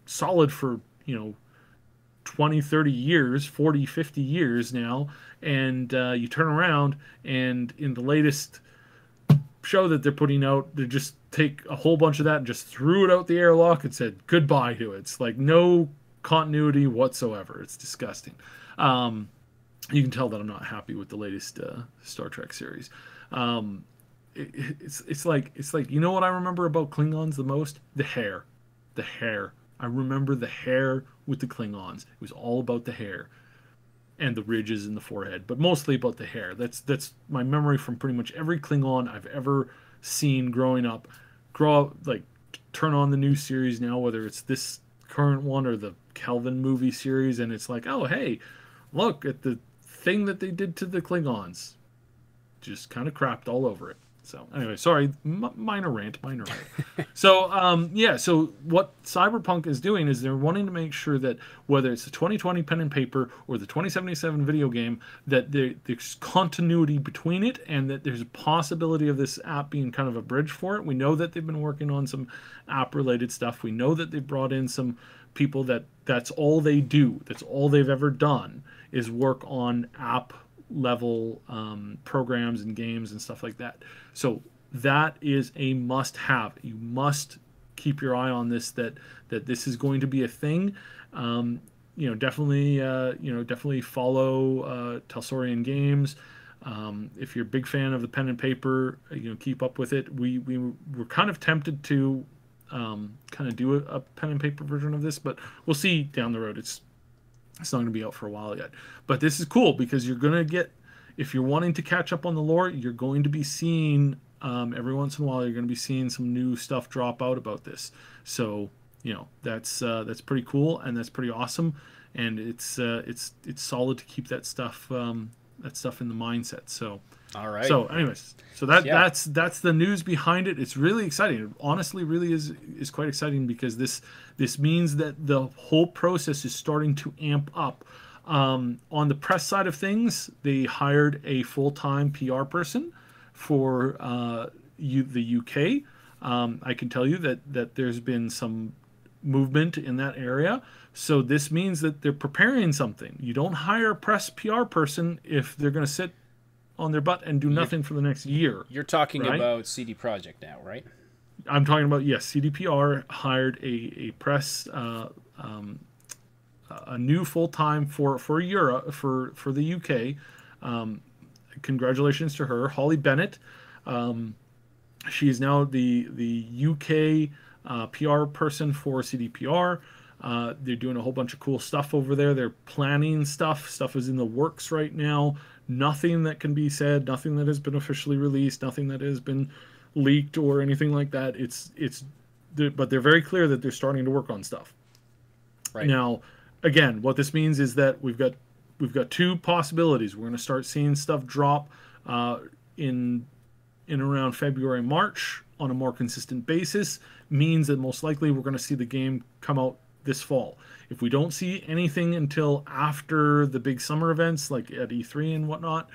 C: solid for 20, 30 years, 40, 50 years now, and you turn around and in the latest show that they're putting out, they just take a whole bunch of that and just threw it out the airlock and said goodbye to it. It's like no continuity whatsoever. It's disgusting. You can tell that I'm not happy with the latest Star Trek series. It's like you know what I remember about Klingons the most? The hair. I remember the hair with the Klingons. It was all about the hair and the ridges in the forehead, but mostly about the hair. That's my memory from pretty much every Klingon I've ever seen growing up. Like turn on the new series now, whether it's this current one or the Kelvin movie series, and it's like, oh hey, look at the thing that they did to the Klingons. Just kind of crapped all over it. So anyway, sorry, minor rant. So yeah, so what Cyberpunk is doing is they're wanting to make sure that whether it's the 2020 pen and paper or the 2077 video game, that there's continuity between it, and that there's a possibility of this app being kind of a bridge for it. We know that they've been working on some app-related stuff. We know that they've brought in some people that's all they do. That's all they've ever done is work on app level programs and games and stuff like that. So that is a must-have. You must keep your eye on this. That this is going to be a thing. Definitely follow Talsorian Games. If you're a big fan of the pen and paper, keep up with it. We were kind of tempted to kind of do a pen and paper version of this, but we'll see down the road. It's not going to be out for a while yet. But this is cool because you're going to get, if you're wanting to catch up on the lore, you're going to be seeing, every once in a while, you're going to be seeing some new stuff drop out about this. So, that's pretty cool, and that's pretty awesome. And it's solid to keep that stuff in the mindset. So,
B: all right.
C: So anyways, so that's the news behind it. It's really exciting. It honestly really is quite exciting because this means that the whole process is starting to amp up. On the press side of things, they hired a full-time PR person for the UK. I can tell you that there's been some movement in that area. So this means that they're preparing something. You don't hire a press PR person if they're going to sit on their butt and do nothing for the next year.
B: You're talking about CD Projekt now, right?
C: I'm talking about, yes, CDPR hired a press, a new full-time for Europe, for the UK. Congratulations to her, Holly Bennett. She is now the UK PR person for CDPR. They're doing a whole bunch of cool stuff over there. They're planning stuff. Stuff is in the works right now. Nothing that can be said, nothing that has been officially released, nothing that has been leaked or anything like that. But they're very clear that they're starting to work on stuff. Right. Now, again, what this means is that we've got two possibilities. We're going to start seeing stuff drop in around February, March on a more consistent basis. Means that most likely we're going to see the game come out this fall. If we don't see anything until after the big summer events like at E3 and whatnot,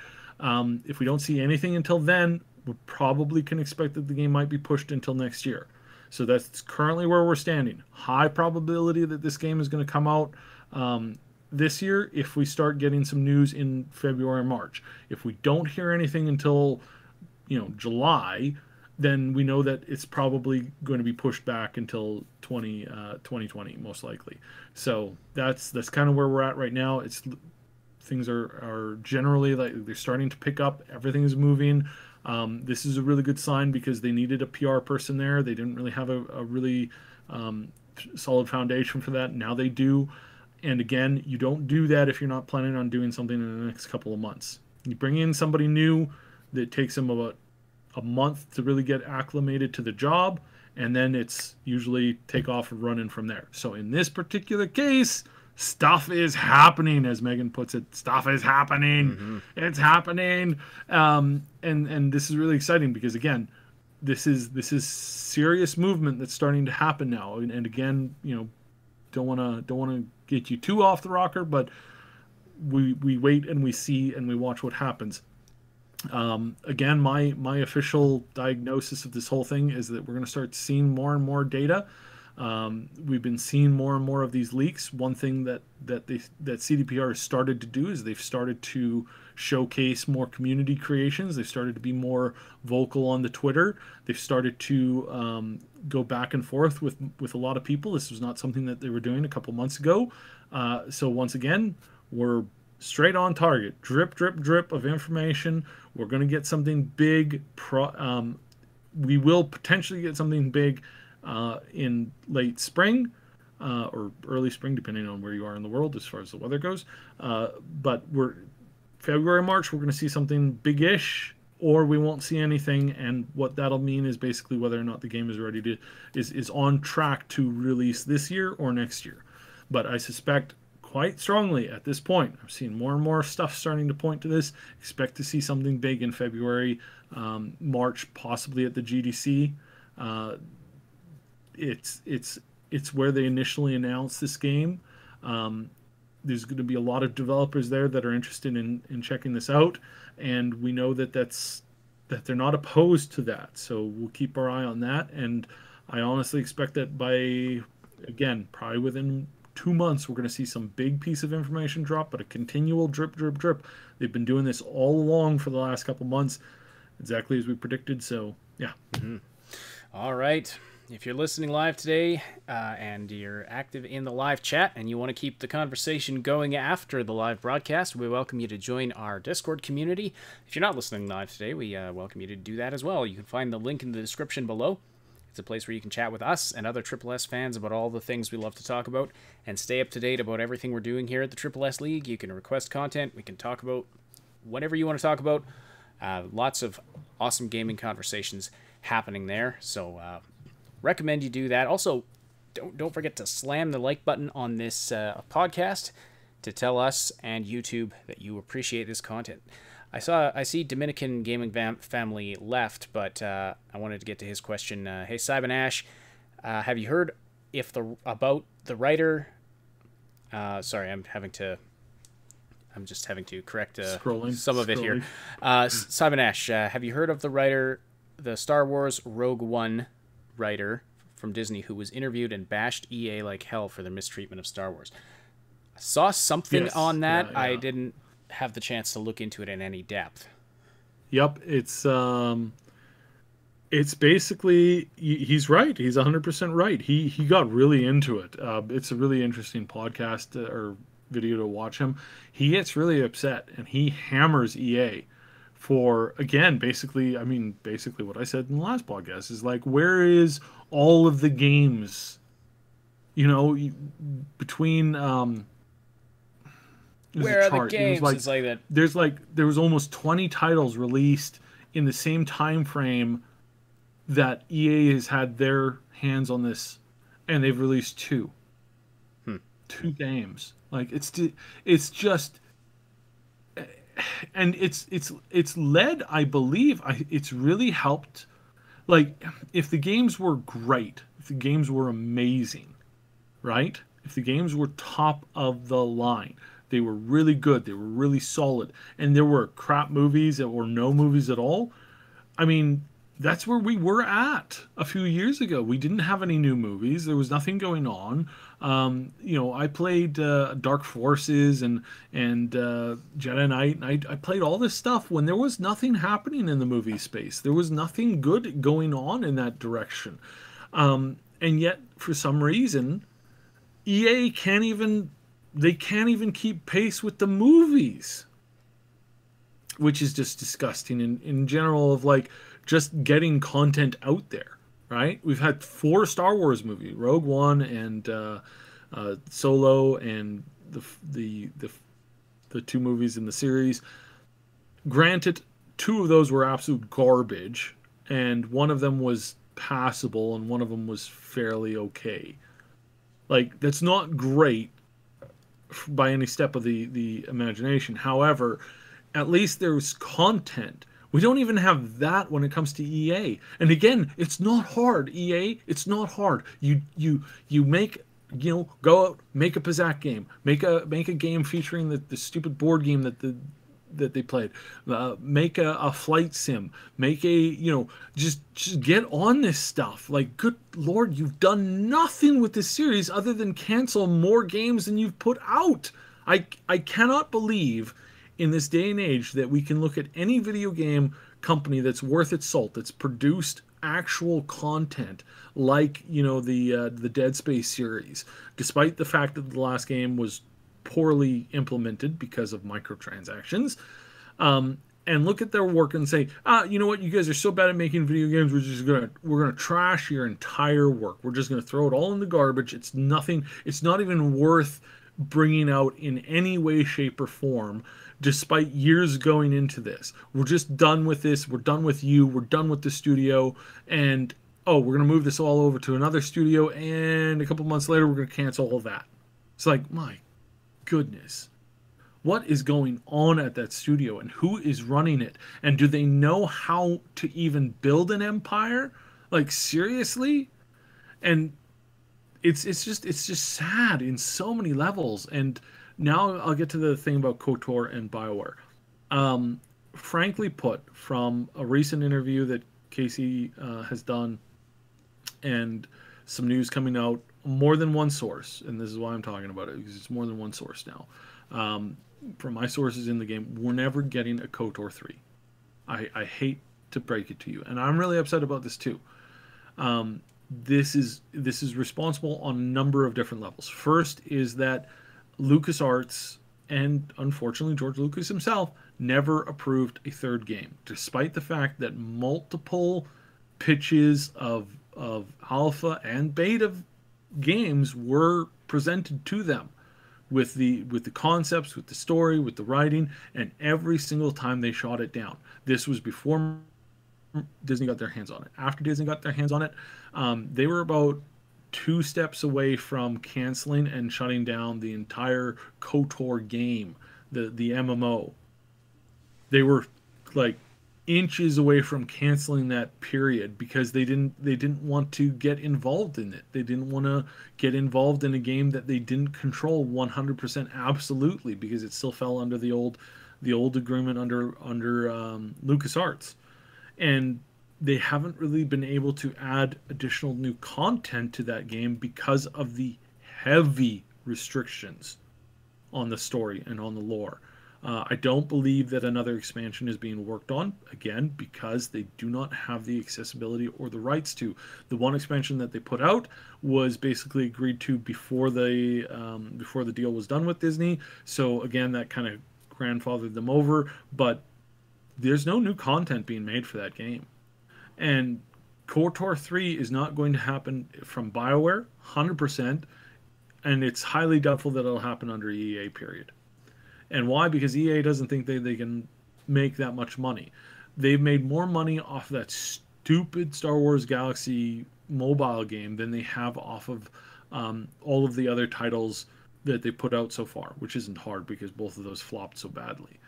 C: if we don't see anything until then, we probably can expect that the game might be pushed until next year. So that's currently where we're standing. High probability that this game is going to come out this year if we start getting some news in February or March. If we don't hear anything until July, then we know that it's probably going to be pushed back until 2020 most likely. So that's kind of where we're at right now. Things are generally like they're starting to pick up. Everything is moving. This is a really good sign because they needed a PR person there. They didn't really have a really solid foundation for that. Now they do. And again, you don't do that if you're not planning on doing something in the next couple of months. You bring in somebody new that takes them about a month to really get acclimated to the job, and then it's usually take off and running from there. So in this particular case, stuff is happening, as Megan puts it. Stuff is happening. Mm-hmm. It's happening, and this is really exciting because again, this is serious movement that's starting to happen now. And again, don't want to get you too off the rocker, but we wait and we see and we watch what happens. Again, my official diagnosis of this whole thing is that we're going to start seeing more and more data. We've been seeing more and more of these leaks. One thing that CDPR has started to do is they've started to showcase more community creations. They've started to be more vocal on the Twitter. They've started to go back and forth with a lot of people. This was not something that they were doing a couple months ago. So once again, we're straight on target. Drip, drip, drip of information. We're going to get something big. We will potentially get something big in late spring or early spring, depending on where you are in the world as far as the weather goes. But February, March, we're going to see something big-ish, or we won't see anything. And what that'll mean is basically whether or not the game is ready to is on track to release this year or next year. But I suspect quite strongly at this point, I'm seeing more and more stuff starting to point to this. Expect to see something big in February, March, possibly at the GDC. It's where they initially announced this game. There's going to be a lot of developers there that are interested in checking this out, and we know that they're not opposed to that. So we'll keep our eye on that, and I honestly expect that by, again, probably within 2 months, we're going to see some big piece of information drop, but a continual drip, drip, drip. They've been doing this all along for the last couple months, exactly as we predicted. So, yeah.
B: Mm-hmm. All right. If you're listening live today and you're active in the live chat and you want to keep the conversation going after the live broadcast, we welcome you to join our Discord community. If you're not listening live today, we welcome you to do that as well. You can find the link in the description below. It's a place where you can chat with us and other Triple S fans about all the things we love to talk about and stay up to date about everything we're doing here at the Triple S League. You can request content. We can talk about whatever you want to talk about. Lots of awesome gaming conversations happening there. So recommend you do that. Also, don't forget to slam the like button on this podcast to tell us and YouTube that you appreciate this content. I see Dominican Gaming Family left, but I wanted to get to his question. Hey, Cyber Ash, have you heard about the writer? Sorry, I'm just having to correct some of it here. Cyber Ash, have you heard of the writer, the Star Wars Rogue One writer from Disney, who was interviewed and bashed EA like hell for their mistreatment of Star Wars? I saw something on that. Yeah. I didn't have the chance to look into it in any depth.
C: Yep, it's basically, he's right. He's 100% right. He got really into it. It's a really interesting podcast or video to watch him. He gets really upset and he hammers EA for, again, basically what I said in the last podcast is like, where is all of the games, between
B: where are the games? It's like that.
C: There was almost 20 titles released in the same time frame that EA has had their hands on this, and they've released 2 games. Like it's just, and it's led, I believe, it's really helped. Like if the games were great, if the games were amazing, right? If the games were top of the line. They were really good. They were really solid. And there were crap movies or no movies at all. I mean, that's where we were at a few years ago. We didn't have any new movies. There was nothing going on. I played Dark Forces and Jedi Knight. And I played all this stuff when there was nothing happening in the movie space. There was nothing good going on in that direction. And yet, for some reason, EA can't even keep pace with the movies, which is just disgusting in general of like just getting content out there, right? We've had 4 Star Wars movies, Rogue One and Solo, and the 2 movies in the series. Granted, 2 of those were absolute garbage, and one of them was passable and one of them was fairly okay. Like, that's not great by any step of the imagination. However, at least there's content. We don't even have that when it comes to EA. And again, it's not hard, EA. It's not hard. You make, go out, make a Pazaak game, make a game featuring the stupid board game that they played. Make a flight sim. Make just get on this stuff. Like, good Lord, you've done nothing with this series other than cancel more games than you've put out. I cannot believe in this day and age that we can look at any video game company that's worth its salt, that's produced actual content like the Dead Space series, despite the fact that the last game was poorly implemented because of microtransactions. And look at their work and say, you know what, you guys are so bad at making video games, we're gonna trash your entire work. We're just gonna throw it all in the garbage. It's nothing. It's not even worth bringing out in any way, shape, or form. Despite years going into this, we're just done with this. We're done with you. We're done with the studio, and we're gonna move this all over to another studio. And a couple months later, we're gonna cancel all that. It's like, my goodness. What is going on at that studio, and who is running it? And do they know how to even build an empire? Like, seriously? And it's just sad in so many levels. And now I'll get to the thing about KOTOR and BioWare. Frankly put, from a recent interview that Casey has done, and some news coming out, more than one source, and this is why I'm talking about it, because it's more than one source now. From my sources in the game, we're never getting a KOTOR 3. I hate to break it to you, and I'm really upset about this too. This is responsible on a number of different levels. First is that LucasArts, and unfortunately George Lucas himself, never approved a third game, despite the fact that multiple pitches of alpha and beta games were presented to them. With the concepts, with the story, with the writing, and every single time they shot it down. This was before Disney got their hands on it. After Disney got their hands on it, they were about 2 steps away from canceling and shutting down the entire KOTOR game, the MMO. They were like inches away from canceling that period because they didn't want to get involved in it. They didn't want to get involved in a game that they didn't control 100% absolutely, because it still fell under the old agreement under LucasArts. And they haven't really been able to add additional new content to that game because of the heavy restrictions on the story and on the lore. I don't believe that another expansion is being worked on, again, because they do not have the accessibility or the rights to. The one expansion that they put out was basically agreed to before the deal was done with Disney. So again, that kind of grandfathered them over, but there's no new content being made for that game. And KOTOR 3 is not going to happen from BioWare, 100%, and it's highly doubtful that it'll happen under EA, period. And why? Because EA doesn't think they can make that much money. They've made more money off that stupid Star Wars Galaxy mobile game than they have off of all of the other titles that they put out so far, which isn't hard because both of those flopped so badly.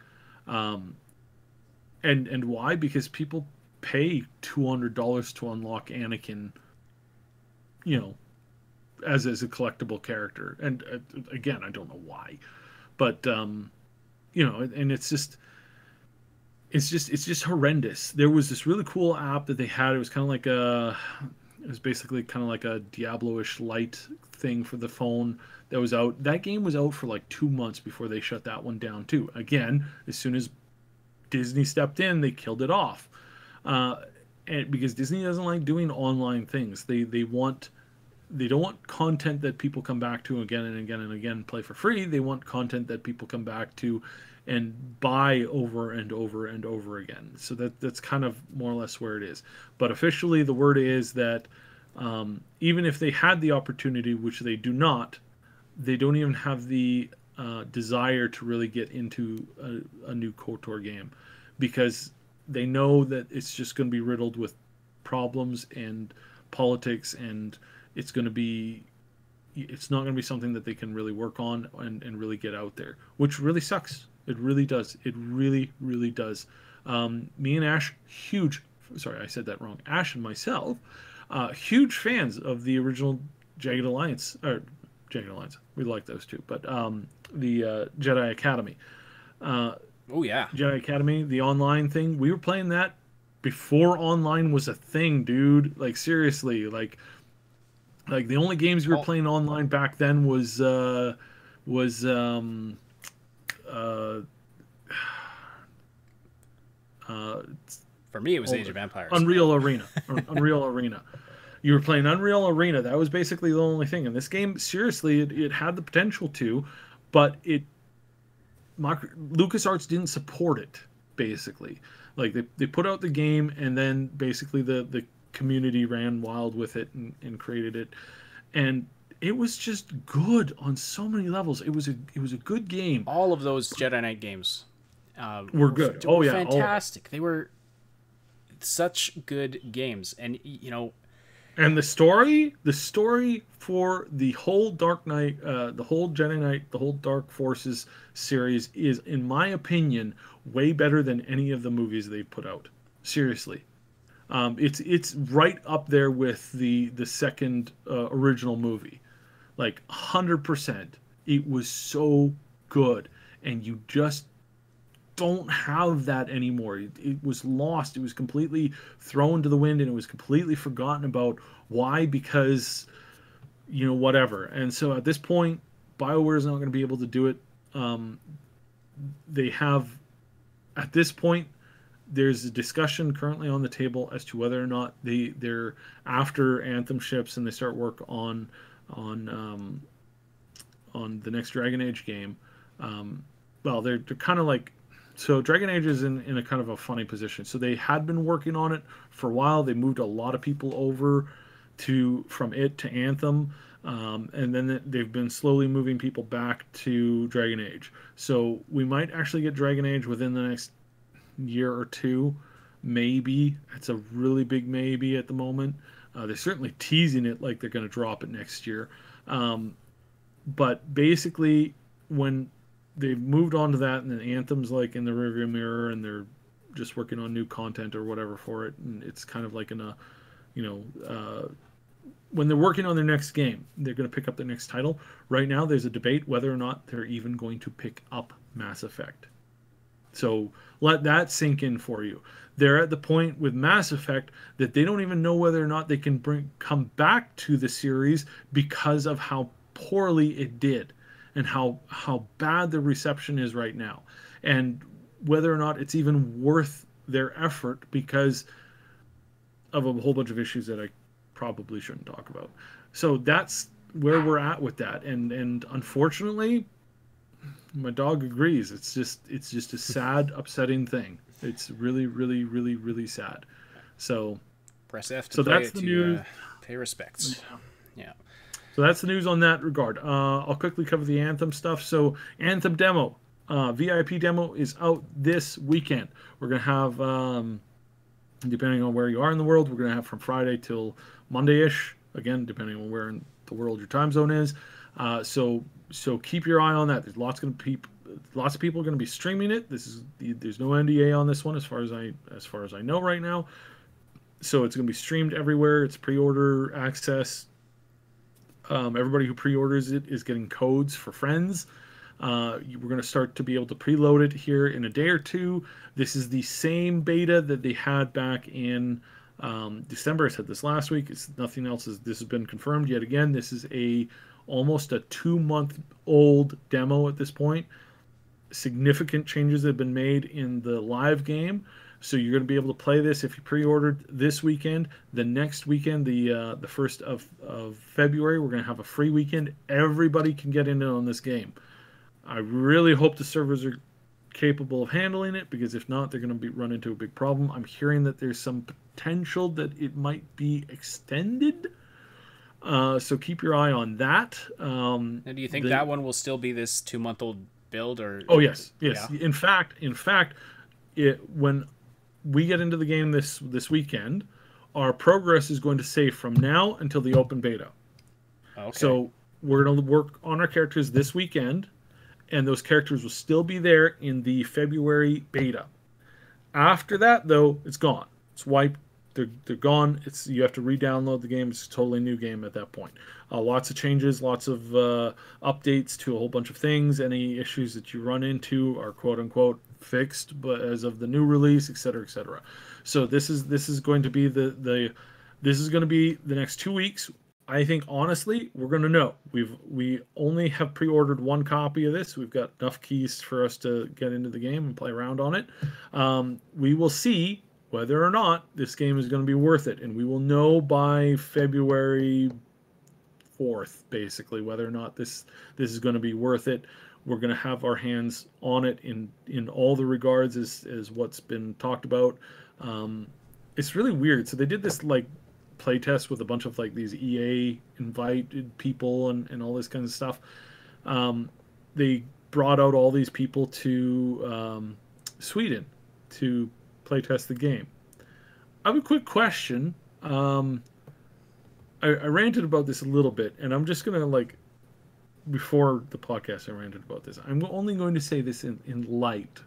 C: And why? Because people pay $200 to unlock Anakin, as a collectible character. And again, I don't know why. But and it's just horrendous. There was this really cool app that they had. It was kind of like it was basically kind of like a Diablo-ish light thing for the phone that was out. That game was out for like 2 months before they shut that one down too. Again, as soon as Disney stepped in, they killed it off. And because Disney doesn't like doing online things, they don't want content that people come back to again and again and again, play for free. They want content that people come back to and buy over and over and over again. So that's kind of more or less where it is. But officially, the word is that even if they had the opportunity, which they do not, they don't even have the desire to really get into a new KOTOR game, because they know that it's just going to be riddled with problems and politics, and it's not going to be something that they can really work on and really get out there, which really sucks. It really does. It really, really does. Me and Ash, sorry, I said that wrong. Ash and myself, huge fans of the original Jagged Alliance. We like those two, but the Jedi Academy.
B: Oh yeah,
C: Jedi Academy, the online thing. We were playing that before online was a thing, dude. Like seriously, like the only games we were playing online back then was
B: for me it was Age of Empires.
C: Unreal Arena. Unreal Arena. You were playing Unreal Arena. That was basically the only thing. And this game, seriously, it had the potential to, but LucasArts didn't support it, basically. Like, they put out the game, and then basically the community ran wild with it and created it. And it was just good on so many levels. It was a good game.
B: All of those Jedi Knight games
C: were good.
B: Were fantastic. They were such good games. And,
C: and the story for the whole Dark Knight, the whole Jedi Knight, the whole Dark Forces series is, in my opinion, way better than any of the movies they've put out. Seriously. It's right up there with the second original movie. Like 100%. It was so good. And you just don't have that anymore. It was lost. It was completely thrown to the wind, and it was completely forgotten about. Why? Because, whatever. And so at this point, BioWare is not going to be able to do it. They have, at this point, there's a discussion currently on the table as to whether or not they're after Anthem ships and they start work on the next Dragon Age game. Well, they're kind of like, so Dragon Age is in a kind of a funny position. So they had been working on it for a while. They moved a lot of people over from it to Anthem. And then they've been slowly moving people back to Dragon Age. So we might actually get Dragon Age within the next year or two, maybe. It's a really big maybe at the moment. They're certainly teasing it like they're going to drop it next year. But basically, when they've moved on to that, and then Anthem's like in the rearview mirror, and they're just working on new content or whatever for it, and it's kind of like when they're working on their next game, they're going to pick up their next title. Right now, there's a debate whether or not they're even going to pick up Mass Effect. So let that sink in for you. They're at the point with Mass Effect that they don't even know whether or not they can come back to the series because of how poorly it did and how bad the reception is right now, and whether or not it's even worth their effort because of a whole bunch of issues that I probably shouldn't talk about. So that's where we're at with that, and unfortunately, my dog agrees. It's just a sad, upsetting thing. It's really, really, really, really sad. So
B: press F to
C: so
B: play
C: that's
B: it
C: the
B: to
C: news.
B: Pay respects. Yeah.
C: So that's the news on that regard. I'll quickly cover the Anthem stuff. So Anthem demo, VIP demo is out this weekend. We're gonna have, depending on where you are in the world, we're gonna have from Friday till Monday-ish. Again, depending on where in the world your time zone is. So keep your eye on that. There's lots of people are going to be streaming it. There's no NDA on this one as far as I know right now. So it's going to be streamed everywhere. It's pre-order access. Everybody who pre-orders it is getting codes for friends. We're going to start to be able to preload it here in a day or two. This is the same beta that they had back in December. I said this last week. It's nothing else. This has been confirmed yet again. This is almost a 2-month-old demo at this point. Significant changes have been made in the live game, so you're going to be able to play this if you pre-ordered this weekend. The next weekend, the 1st of February, we're going to have a free weekend. Everybody can get in on this game. I really hope the servers are capable of handling it, because if not, they're going to run into a big problem. I'm hearing that there's some potential that it might be extended. So keep your eye on that. Now,
B: do you think that one will still be this 2-month-old build? Or
C: oh yes.
B: Yeah.
C: In fact, when we get into the game this weekend, our progress is going to save from now until the open beta.
B: Okay.
C: So we're going to work on our characters this weekend, and those characters will still be there in the February beta. After that, though, it's gone. It's wiped. They're gone. You have to re-download the game. It's a totally new game at that point. Lots of changes, lots of updates to a whole bunch of things. Any issues that you run into are quote unquote fixed, but as of the new release, etc., etc. So this is going to be the next 2 weeks. I think honestly, we're going to know. We only have pre-ordered one copy of this. We've got enough keys for us to get into the game and play around on it. We will see whether or not this game is going to be worth it, and we will know by February 4th, basically, whether or not this is going to be worth it. We're going to have our hands on it in all the regards as what's been talked about. It's really weird. So they did this like playtest with a bunch of like these EA invited people and all this kind of stuff. They brought out all these people to Sweden to playtest the game. I have a quick question. I ranted about this a little bit, and I'm just going to like, before the podcast I ranted about this. I'm only going to say this in light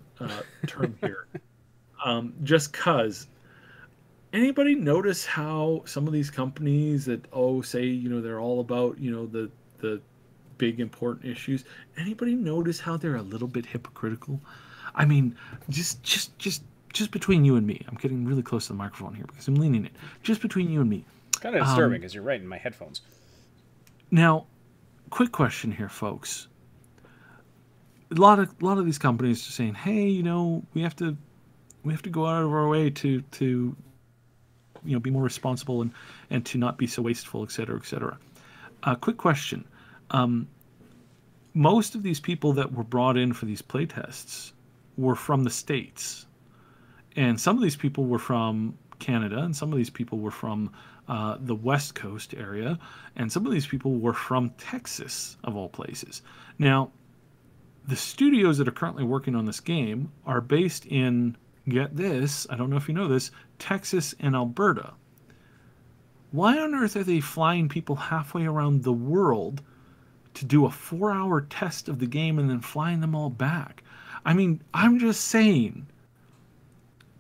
C: term here. Just because anybody notice how some of these companies that say, you know, they're all about, you know, the big important issues, anybody notice how they're a little bit hypocritical? I mean, just between you and me. I'm getting really close to the microphone here because I'm leaning it. Just between you and me.
B: It's kind of disturbing because you're right in my headphones.
C: Now, quick question here, folks. A lot of these companies are saying, "Hey, you know, we have to go out of our way to you know, be more responsible and to not be so wasteful, et cetera, et cetera." Quick question. Most of these people that were brought in for these playtests were from the States. And some of these people were from Canada, and some of these people were from the West Coast area, and some of these people were from Texas, of all places. Now, the studios that are currently working on this game are based in, get this, I don't know if you know this, Texas and Alberta. Why on earth are they flying people halfway around the world to do a 4-hour test of the game and then flying them all back? I mean, I'm just saying,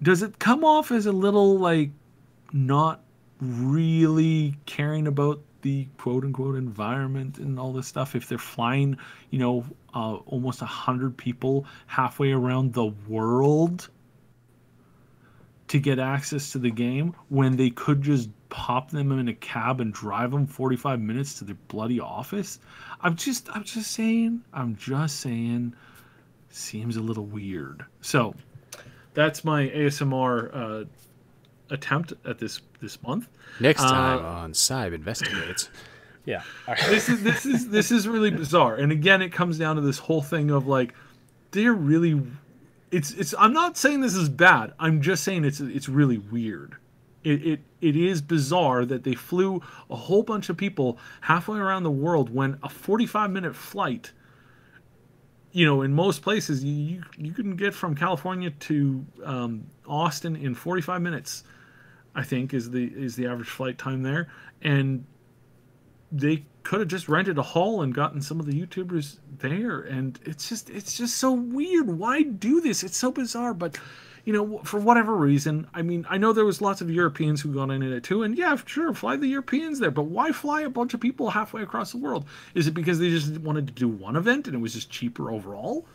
C: does it come off as a little like not really caring about the quote-unquote environment and all this stuff if they're flying, you know, almost 100 people halfway around the world to get access to the game when they could just pop them in a cab and drive them 45 minutes to their bloody office? I'm just saying, seems a little weird. So that's my ASMR attempt at this month.
B: Next time on Cyb Investigates. Yeah.
C: This is really bizarre. And again, it comes down to this whole thing of like, they're really, it's I'm not saying this is bad. I'm just saying it's really weird. It is bizarre that they flew a whole bunch of people halfway around the world when a 45-minute flight, you know, in most places you can get from California to Austin in 45 minutes, I think is the average flight time there, and they could have just rented a hall and gotten some of the YouTubers there, and it's just so weird. Why do this? It's so bizarre, but you know, for whatever reason, I mean, I know there was lots of Europeans who got into it too, and yeah, sure, fly the Europeans there, but why fly a bunch of people halfway across the world? Is it because they just wanted to do one event and it was just cheaper overall?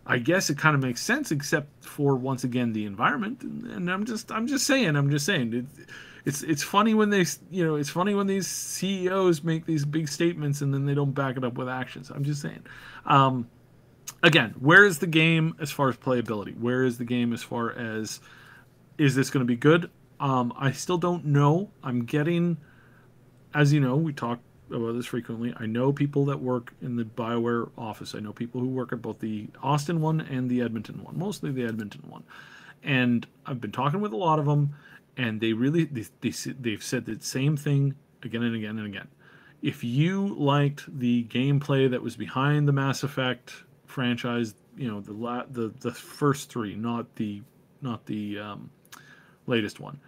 C: I guess it kind of makes sense, except for, once again, the environment. And I'm just saying, it's funny when they, you know, it's funny when these CEOs make these big statements and then they don't back it up with actions. I'm just saying. Again, where is the game as far as playability? Where is the game as far as, is this going to be good? I still don't know. I'm getting, as you know, we talk about this frequently. I know people that work in the BioWare office. I know people who work at both the Austin one and the Edmonton one, mostly the Edmonton one. And I've been talking with a lot of them, and they've said the same thing again and again and again. If you liked the gameplay that was behind the Mass Effect franchise, you know, the first three, not the latest one,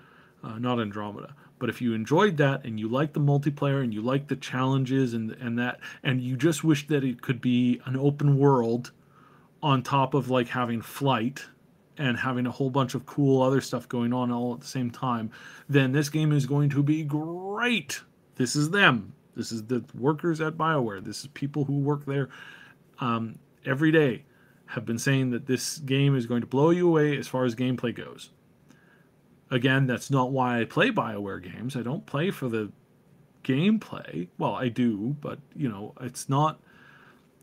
C: not Andromeda. But if you enjoyed that and you liked the multiplayer and you liked the challenges and that, and you just wish that it could be an open world on top of like having flight and having a whole bunch of cool other stuff going on all at the same time, then this game is going to be great. This is them. This is the workers at BioWare. This is people who work there every day have been saying that this game is going to blow you away as far as gameplay goes. Again, that's not why I play BioWare games. I don't play for the gameplay. Well, I do, but, you know, it's not...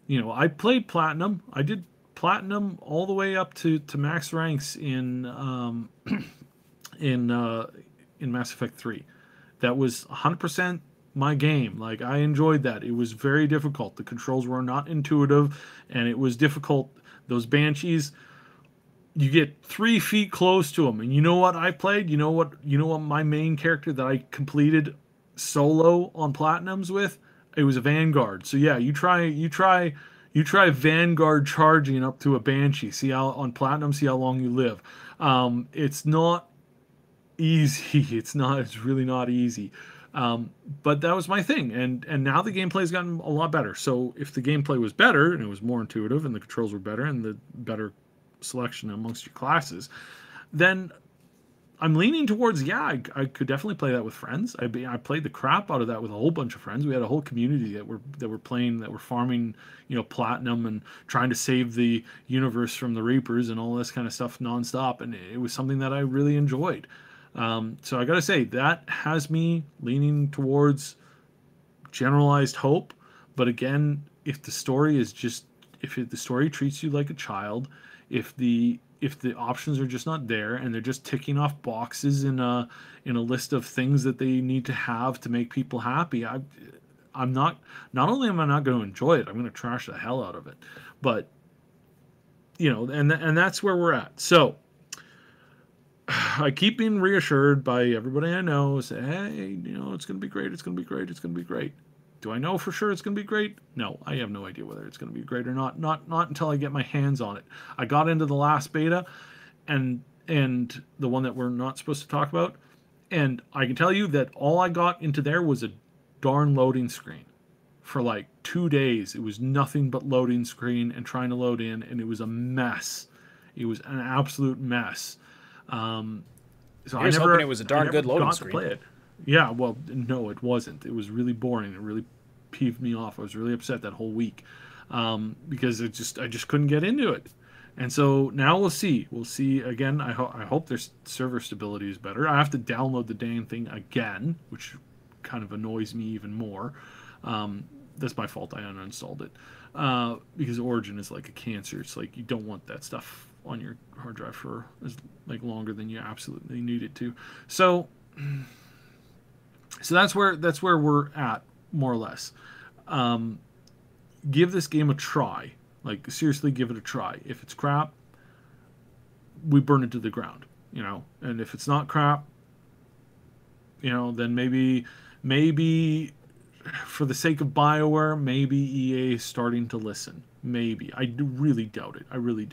C: You know, I played Platinum. I did Platinum all the way up to max ranks in Mass Effect 3. That was 100% my game. Like, I enjoyed that. It was very difficult. The controls were not intuitive, and it was difficult. Those Banshees, you get 3 feet close to them, and you know what I played? You know what my main character that I completed solo on Platinums with? It was a Vanguard. So yeah, you try Vanguard charging up to a Banshee. See how on Platinum, see how long you live. It's not easy. It's really not easy. But that was my thing, and now the gameplay's gotten a lot better. So if the gameplay was better and it was more intuitive and the controls were better and the better selection amongst your classes, then I'm leaning towards, yeah, I could definitely play that with friends. I played the crap out of that with a whole bunch of friends. We had a whole community that were playing, that were farming, platinum and trying to save the universe from the Reapers and all this kind of stuff nonstop, and it was something that I really enjoyed. So I gotta say, that has me leaning towards generalized hope. But again, if the story treats you like a child, if the options are just not there and they're just ticking off boxes in a list of things that they need to have to make people happy, I'm not only am I not going to enjoy it, I'm going to trash the hell out of it. But and that's where we're at. So I keep being reassured by everybody I know, say, hey, it's going to be great, it's going to be great, it's going to be great. Do I know for sure it's going to be great? No, I have no idea whether it's going to be great or not. Not until I get my hands on it. I got into the last beta, and the one that we're not supposed to talk about, and I can tell you that all I got into there was a darn loading screen. For like 2 days, it was nothing but loading screen and trying to load in, and it was a mess. It was an absolute mess. So
B: I was hoping it was a darn good loading screen.
C: Play it. Yeah, well, no, it wasn't. It was really boring. It really peeved me off. I was really upset that whole week because I just couldn't get into it. And so now we'll see. We'll see again. I hope their server stability is better. I have to download the dang thing again, which kind of annoys me even more. That's my fault. I uninstalled it because Origin is like a cancer. It's like you don't want that stuff on your hard drive for longer than you absolutely need it to. So that's where we're at, more or less. Give this game a try. Like, seriously, give it a try. If it's crap, we burn it to the ground, And if it's not crap, then maybe for the sake of BioWare, maybe EA is starting to listen. Maybe. I really doubt it. I really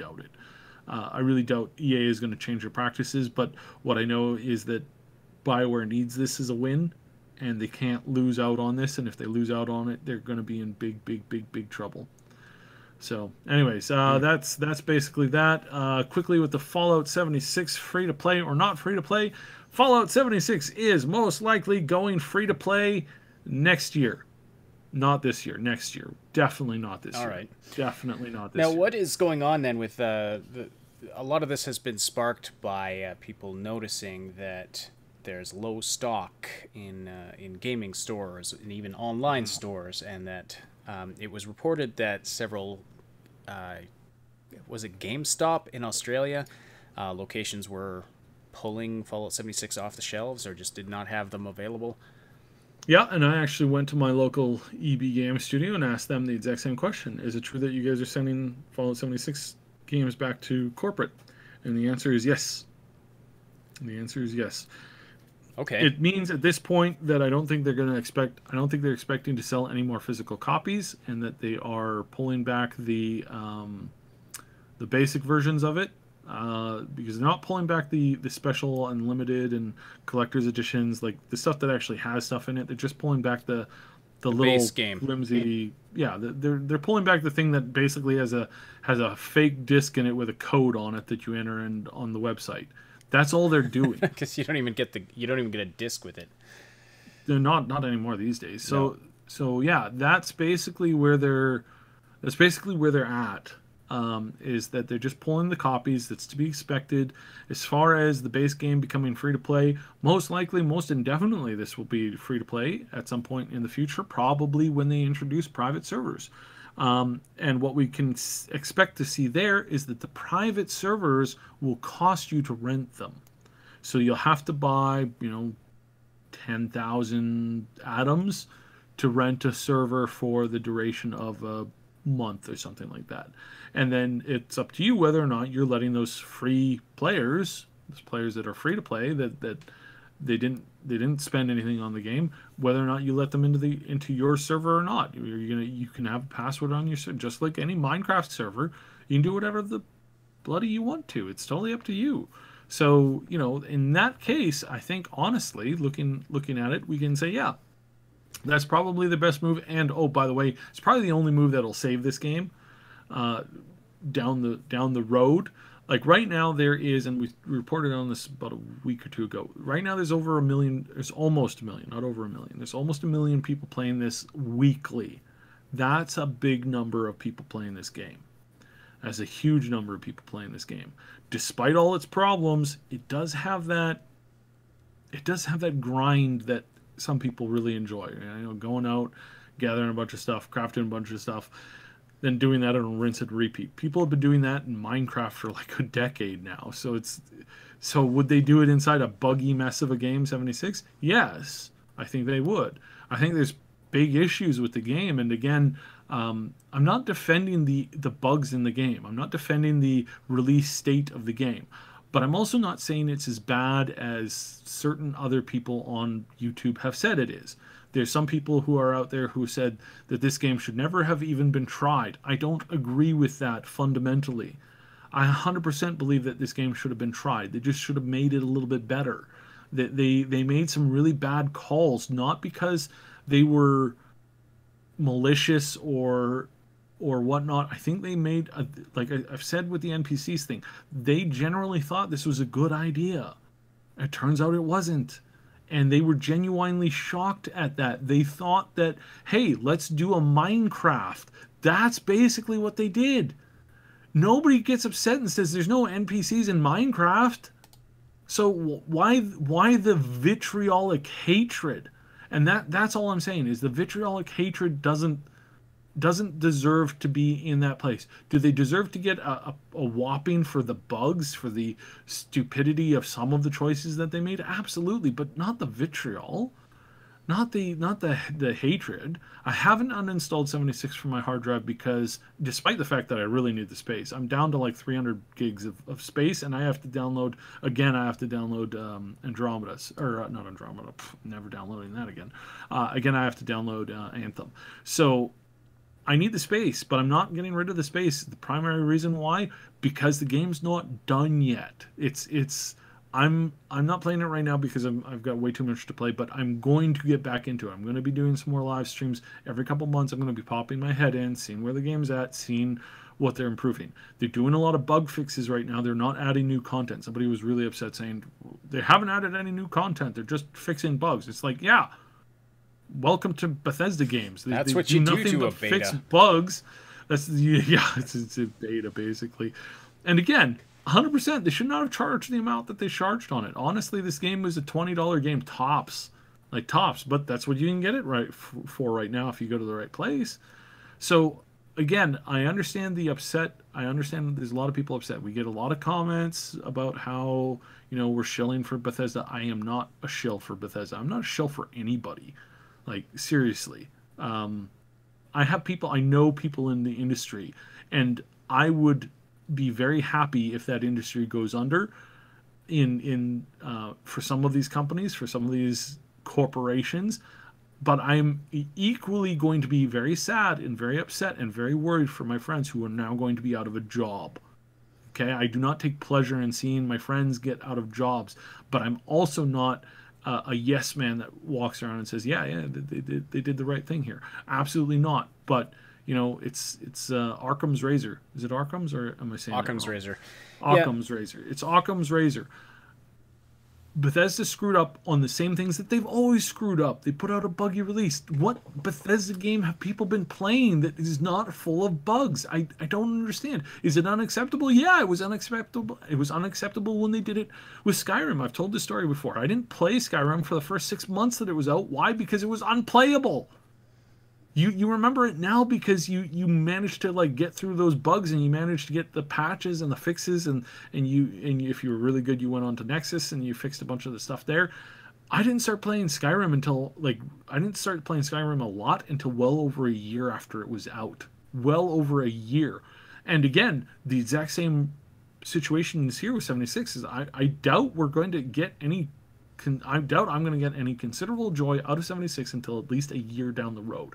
C: doubt EA is going to change their practices, but what I know is that BioWare needs this as a win, and they can't lose out on this, and if they lose out on it, they're going to be in big trouble. So anyways, that's basically that. Quickly with the Fallout 76 free-to-play or not free-to-play, Fallout 76 is most likely going free-to-play next year. Not this year, next year. Definitely not this year. All right. Definitely not this year.
B: Now, what is going on then with a lot of this has been sparked by people noticing that there's low stock in gaming stores and even online stores, and that it was reported that several, was it GameStop in Australia, locations were pulling Fallout 76 off the shelves or just did not have them available.
C: Yeah, and I actually went to my local EB Game studio and asked them the exact same question. Is it true that you guys are sending Fallout 76 games back to corporate? And the answer is yes. Okay. It means at this point that I don't think they're expecting to sell any more physical copies, and that they are pulling back the basic versions of it. Because they're not pulling back the special and limited and collector's editions, like the stuff that actually has stuff in it. They're just pulling back the little
B: base game.
C: Flimsy. Yeah, they're pulling back the thing that basically has a fake disc in it with a code on it that you enter on the website. That's all they're doing.
B: Because you don't even get a disc with it.
C: They're not anymore these days. So yeah, that's basically where they're at. Is that they're just pulling the copies. That's to be expected. As far as the base game becoming free to play, most likely, most indefinitely, this will be free to play at some point in the future, probably when they introduce private servers. And what we can expect to see there is that the private servers will cost you to rent them. So you'll have to buy, $10 10,000 atoms to rent a server for the duration of a month or something like that. And then it's up to you whether or not you're letting those free players, those players that are free to play, that they didn't spend anything on the game, whether or not you let them into your server or not. You can have a password on your server, just like any Minecraft server. You can do whatever the bloody you want to. It's totally up to you. So, you know, in that case, I think honestly, looking at it, we can say, yeah, that's probably the best move. And oh, by the way, it's probably the only move that'll save this game down the road. Like right now there is, and we reported on this about a week or two ago, right now there's over 1 million, there's almost 1 million, not over 1 million. There's almost 1 million people playing this weekly. That's a big number of people playing this game. That's a huge number of people playing this game. Despite all its problems, it does have that grind that some people really enjoy. You know, going out, gathering a bunch of stuff, crafting a bunch of stuff, then doing that on a rinse and repeat. People have been doing that in Minecraft for like a decade now. So would they do it inside a buggy mess of a game, 76? Yes, I think they would. I think there's big issues with the game, and again, I'm not defending the bugs in the game. I'm not defending the release state of the game. But I'm also not saying it's as bad as certain other people on YouTube have said it is. There's some people who are out there who said that this game should never have even been tried. I don't agree with that fundamentally. I 100% believe that this game should have been tried. They just should have made it a little bit better. They made some really bad calls, not because they were malicious or whatnot. I think they made, like I've said with the NPCs thing, they generally thought this was a good idea. It turns out it wasn't. And they were genuinely shocked at that. They thought that, hey, let's do a Minecraft. That's basically what they did. Nobody gets upset and says there's no NPCs in Minecraft. So why the vitriolic hatred? And that's all I'm saying, is the vitriolic hatred doesn't deserve to be in that place. Do they deserve to get a whopping for the bugs, for the stupidity of some of the choices that they made? Absolutely, but not the vitriol, not the hatred. I haven't uninstalled 76 from my hard drive because, despite the fact that I really need the space, I'm down to like 300 gigs of space, and I have to download Andromeda, or not Andromeda. Never downloading that again. Again, I have to download Anthem. So I need the space, but I'm not getting rid of the space. The primary reason why, because the game's not done yet. I'm not playing it right now because I've got way too much to play, but I'm going to get back into it. I'm going to be doing some more live streams every couple months. I'm going to be popping my head in, seeing where the game's at, seeing what they're improving. They're doing a lot of bug fixes right now. They're not adding new content. Somebody was really upset saying they haven't added any new content. They're just fixing bugs. It's like, yeah. Welcome to Bethesda games.
B: That's what you do to a beta.
C: Fix bugs. It's a beta basically. And again, 100%, they should not have charged the amount that they charged on it. Honestly, this game was a $20 game tops, but that's what you can get it right for right now if you go to the right place. So again, I understand the upset. I understand there's a lot of people upset. We get a lot of comments about how, you know, we're shilling for Bethesda. I am not a shill for Bethesda. I'm not a shill for anybody. Like, seriously. I know people in the industry, and I would be very happy if that industry goes under for some of these companies, for some of these corporations. But I'm equally going to be very sad and very upset and very worried for my friends who are now going to be out of a job. Okay, I do not take pleasure in seeing my friends get out of jobs, but I'm also not a yes man that walks around and says, yeah, they did the right thing here. Absolutely not. But you know, it's Occam's razor. Is it Occam's, or am I saying
B: Occam's razor?
C: Occam's razor. It's Occam's razor. Bethesda screwed up on the same things that they've always screwed up. They put out a buggy release. What Bethesda game have people been playing that is not full of bugs? I don't understand. Is it unacceptable? Yeah, it was unacceptable. It was unacceptable when they did it with Skyrim. I've told this story before. I didn't play Skyrim for the first 6 months that it was out. Why? Because it was unplayable. You remember it now because you managed to like get through those bugs, and you managed to get the patches and the fixes, and if you were really good, you went on to Nexus and you fixed a bunch of the stuff there. I didn't start playing Skyrim until, like, I didn't start playing Skyrim a lot until well over a year after it was out. Well over a year. And again, the exact same situation is here with 76 is I doubt we're going to get any, I doubt I'm going to get any considerable joy out of 76 until at least a year down the road.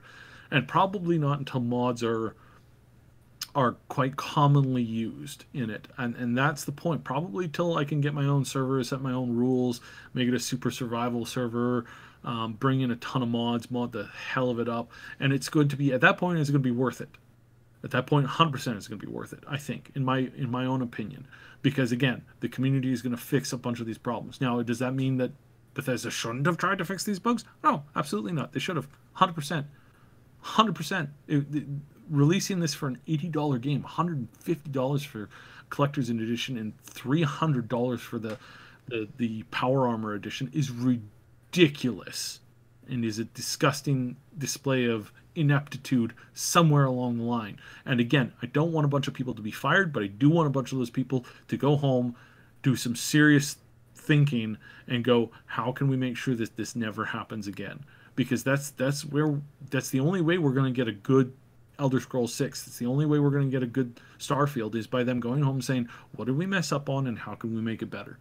C: And probably not until mods are quite commonly used in it, and that's the point. Probably till I can get my own server, set my own rules, make it a super survival server, bring in a ton of mods, mod the hell of it up, and it's going to be, at that point, it's going to be worth it. At that point, 100% it's going to be worth it, I think, in my own opinion, because again, the community is going to fix a bunch of these problems. Now, does that mean that Bethesda shouldn't have tried to fix these bugs? No, absolutely not. They should have, 100%. 100%. Releasing this for an $80 game, $150 for collector's edition, and $300 for the Power Armor edition is ridiculous, and is a disgusting display of ineptitude somewhere along the line. And again, I don't want a bunch of people to be fired, but I do want a bunch of those people to go home, do some serious thinking, and go, how can we make sure that this never happens again? Because that's the only way we're going to get a good Elder Scrolls 6. It's the only way we're going to get a good Starfield, is by them going home and saying, what did we mess up on and how can we make it better?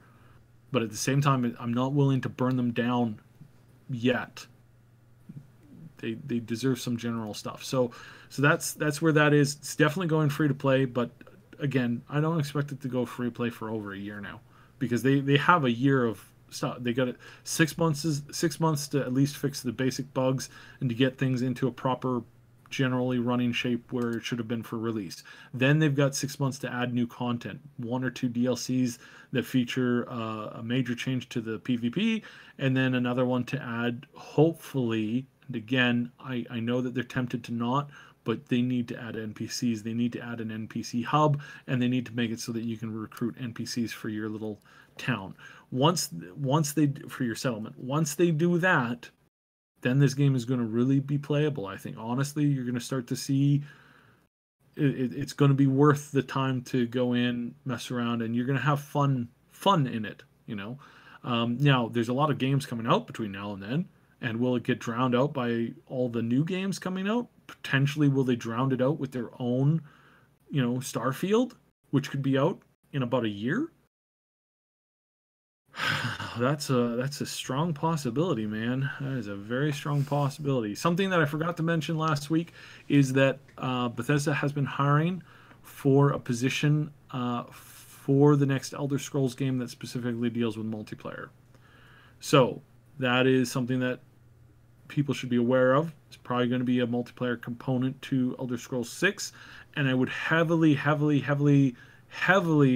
C: But at the same time, I'm not willing to burn them down yet. They deserve some general stuff. So that's where that is. It's definitely going free to play, but again, I don't expect it to go free to play for over a year now, because they have a year of stuff. They got it 6 months to at least fix the basic bugs and to get things into a proper, generally running shape where it should have been for release. Then they've got 6 months to add new content, 1 or 2 DLCs that feature a major change to the PvP, and then another one to add, hopefully, and again, I know that they're tempted to not, but they need to add NPCs. They need to add an NPC hub, and they need to make it so that you can recruit NPCs for your little town. Once they, for your settlement, once they do that, then this game is going to really be playable. I think, honestly, you're going to start to see it's going to be worth the time to go in, mess around, and you're going to have fun in it, you know. Now, there's a lot of games coming out between now and then, and will it get drowned out by all the new games coming out? Potentially, will they drown it out with their own, you know, Starfield, which could be out in about a year? That's a strong possibility, man. That is a very strong possibility. Something that I forgot to mention last week is that Bethesda has been hiring for a position for the next Elder Scrolls game that specifically deals with multiplayer. So that is something that people should be aware of. It's probably going to be a multiplayer component to Elder Scrolls 6, and I would heavily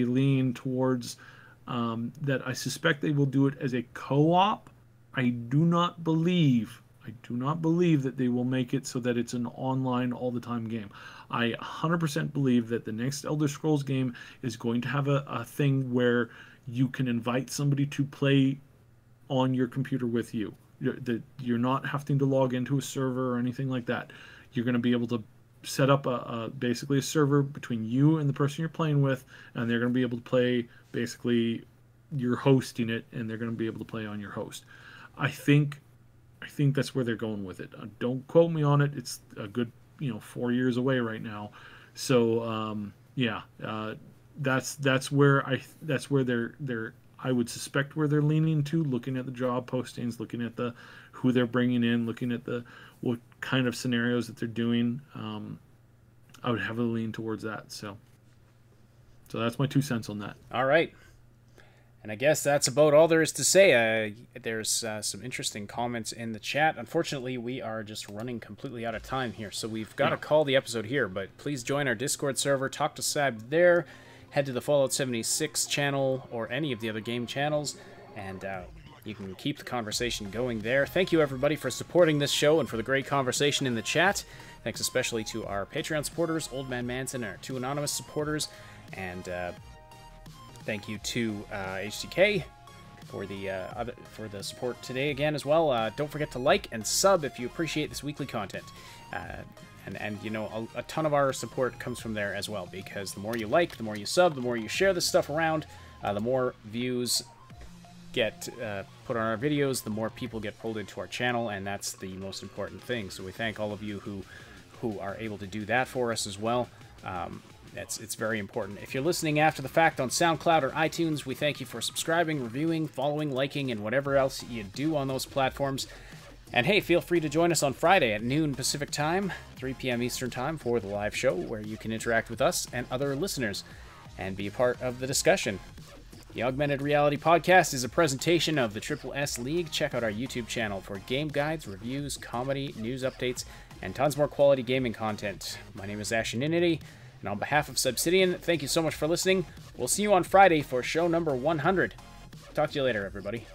C: lean towards that. I suspect they will do it as a co-op. I do not believe that they will make it so that it's an online all the time game. I 100% believe that the next Elder Scrolls game is going to have a thing where you can invite somebody to play on your computer with you. You're not having to log into a server or anything like that. You're going to be able to set up basically a server between you and the person you're playing with, and they're going to be able to play. Basically, you're hosting it, and they're going to be able to play on your host. I think that's where they're going with it. Don't quote me on it. It's a good 4 years away right now. So that's where they're I would suspect where they're leaning to, looking at the job postings, looking at who they're bringing in, looking at what kind of scenarios that they're doing. I would heavily lean towards that. So that's my 2 cents on that.
B: All right. And I guess that's about all there is to say. There's some interesting comments in the chat. Unfortunately, we are just running completely out of time here, so we've got to call the episode here. But please join our Discord server. Talk to Sab there. Head to the Fallout 76 channel or any of the other game channels, and you can keep the conversation going there. Thank you, everybody, for supporting this show and for the great conversation in the chat. Thanks especially to our Patreon supporters, Old Man Manson, and our 2 anonymous supporters. And thank you to HTK for the support today again as well. Don't forget to like and sub if you appreciate this weekly content. And a ton of our support comes from there as well, because the more you like, the more you sub, the more you share this stuff around, the more views get put on our videos, the more people get pulled into our channel, and that's the most important thing. So we thank all of you who are able to do that for us as well. It's very important. If you're listening after the fact on SoundCloud or iTunes, we thank you for subscribing, reviewing, following, liking, and whatever else you do on those platforms. And hey, feel free to join us on Friday at noon Pacific Time, 3 p.m. Eastern Time for the live show, where you can interact with us and other listeners and be a part of the discussion. The Augmented Reality Podcast is a presentation of the Triple S League. Check out our YouTube channel for game guides, reviews, comedy, news updates, and tons more quality gaming content. My name is Asheninity, and on behalf of Subsidian, thank you so much for listening. We'll see you on Friday for show number 100. Talk to you later, everybody.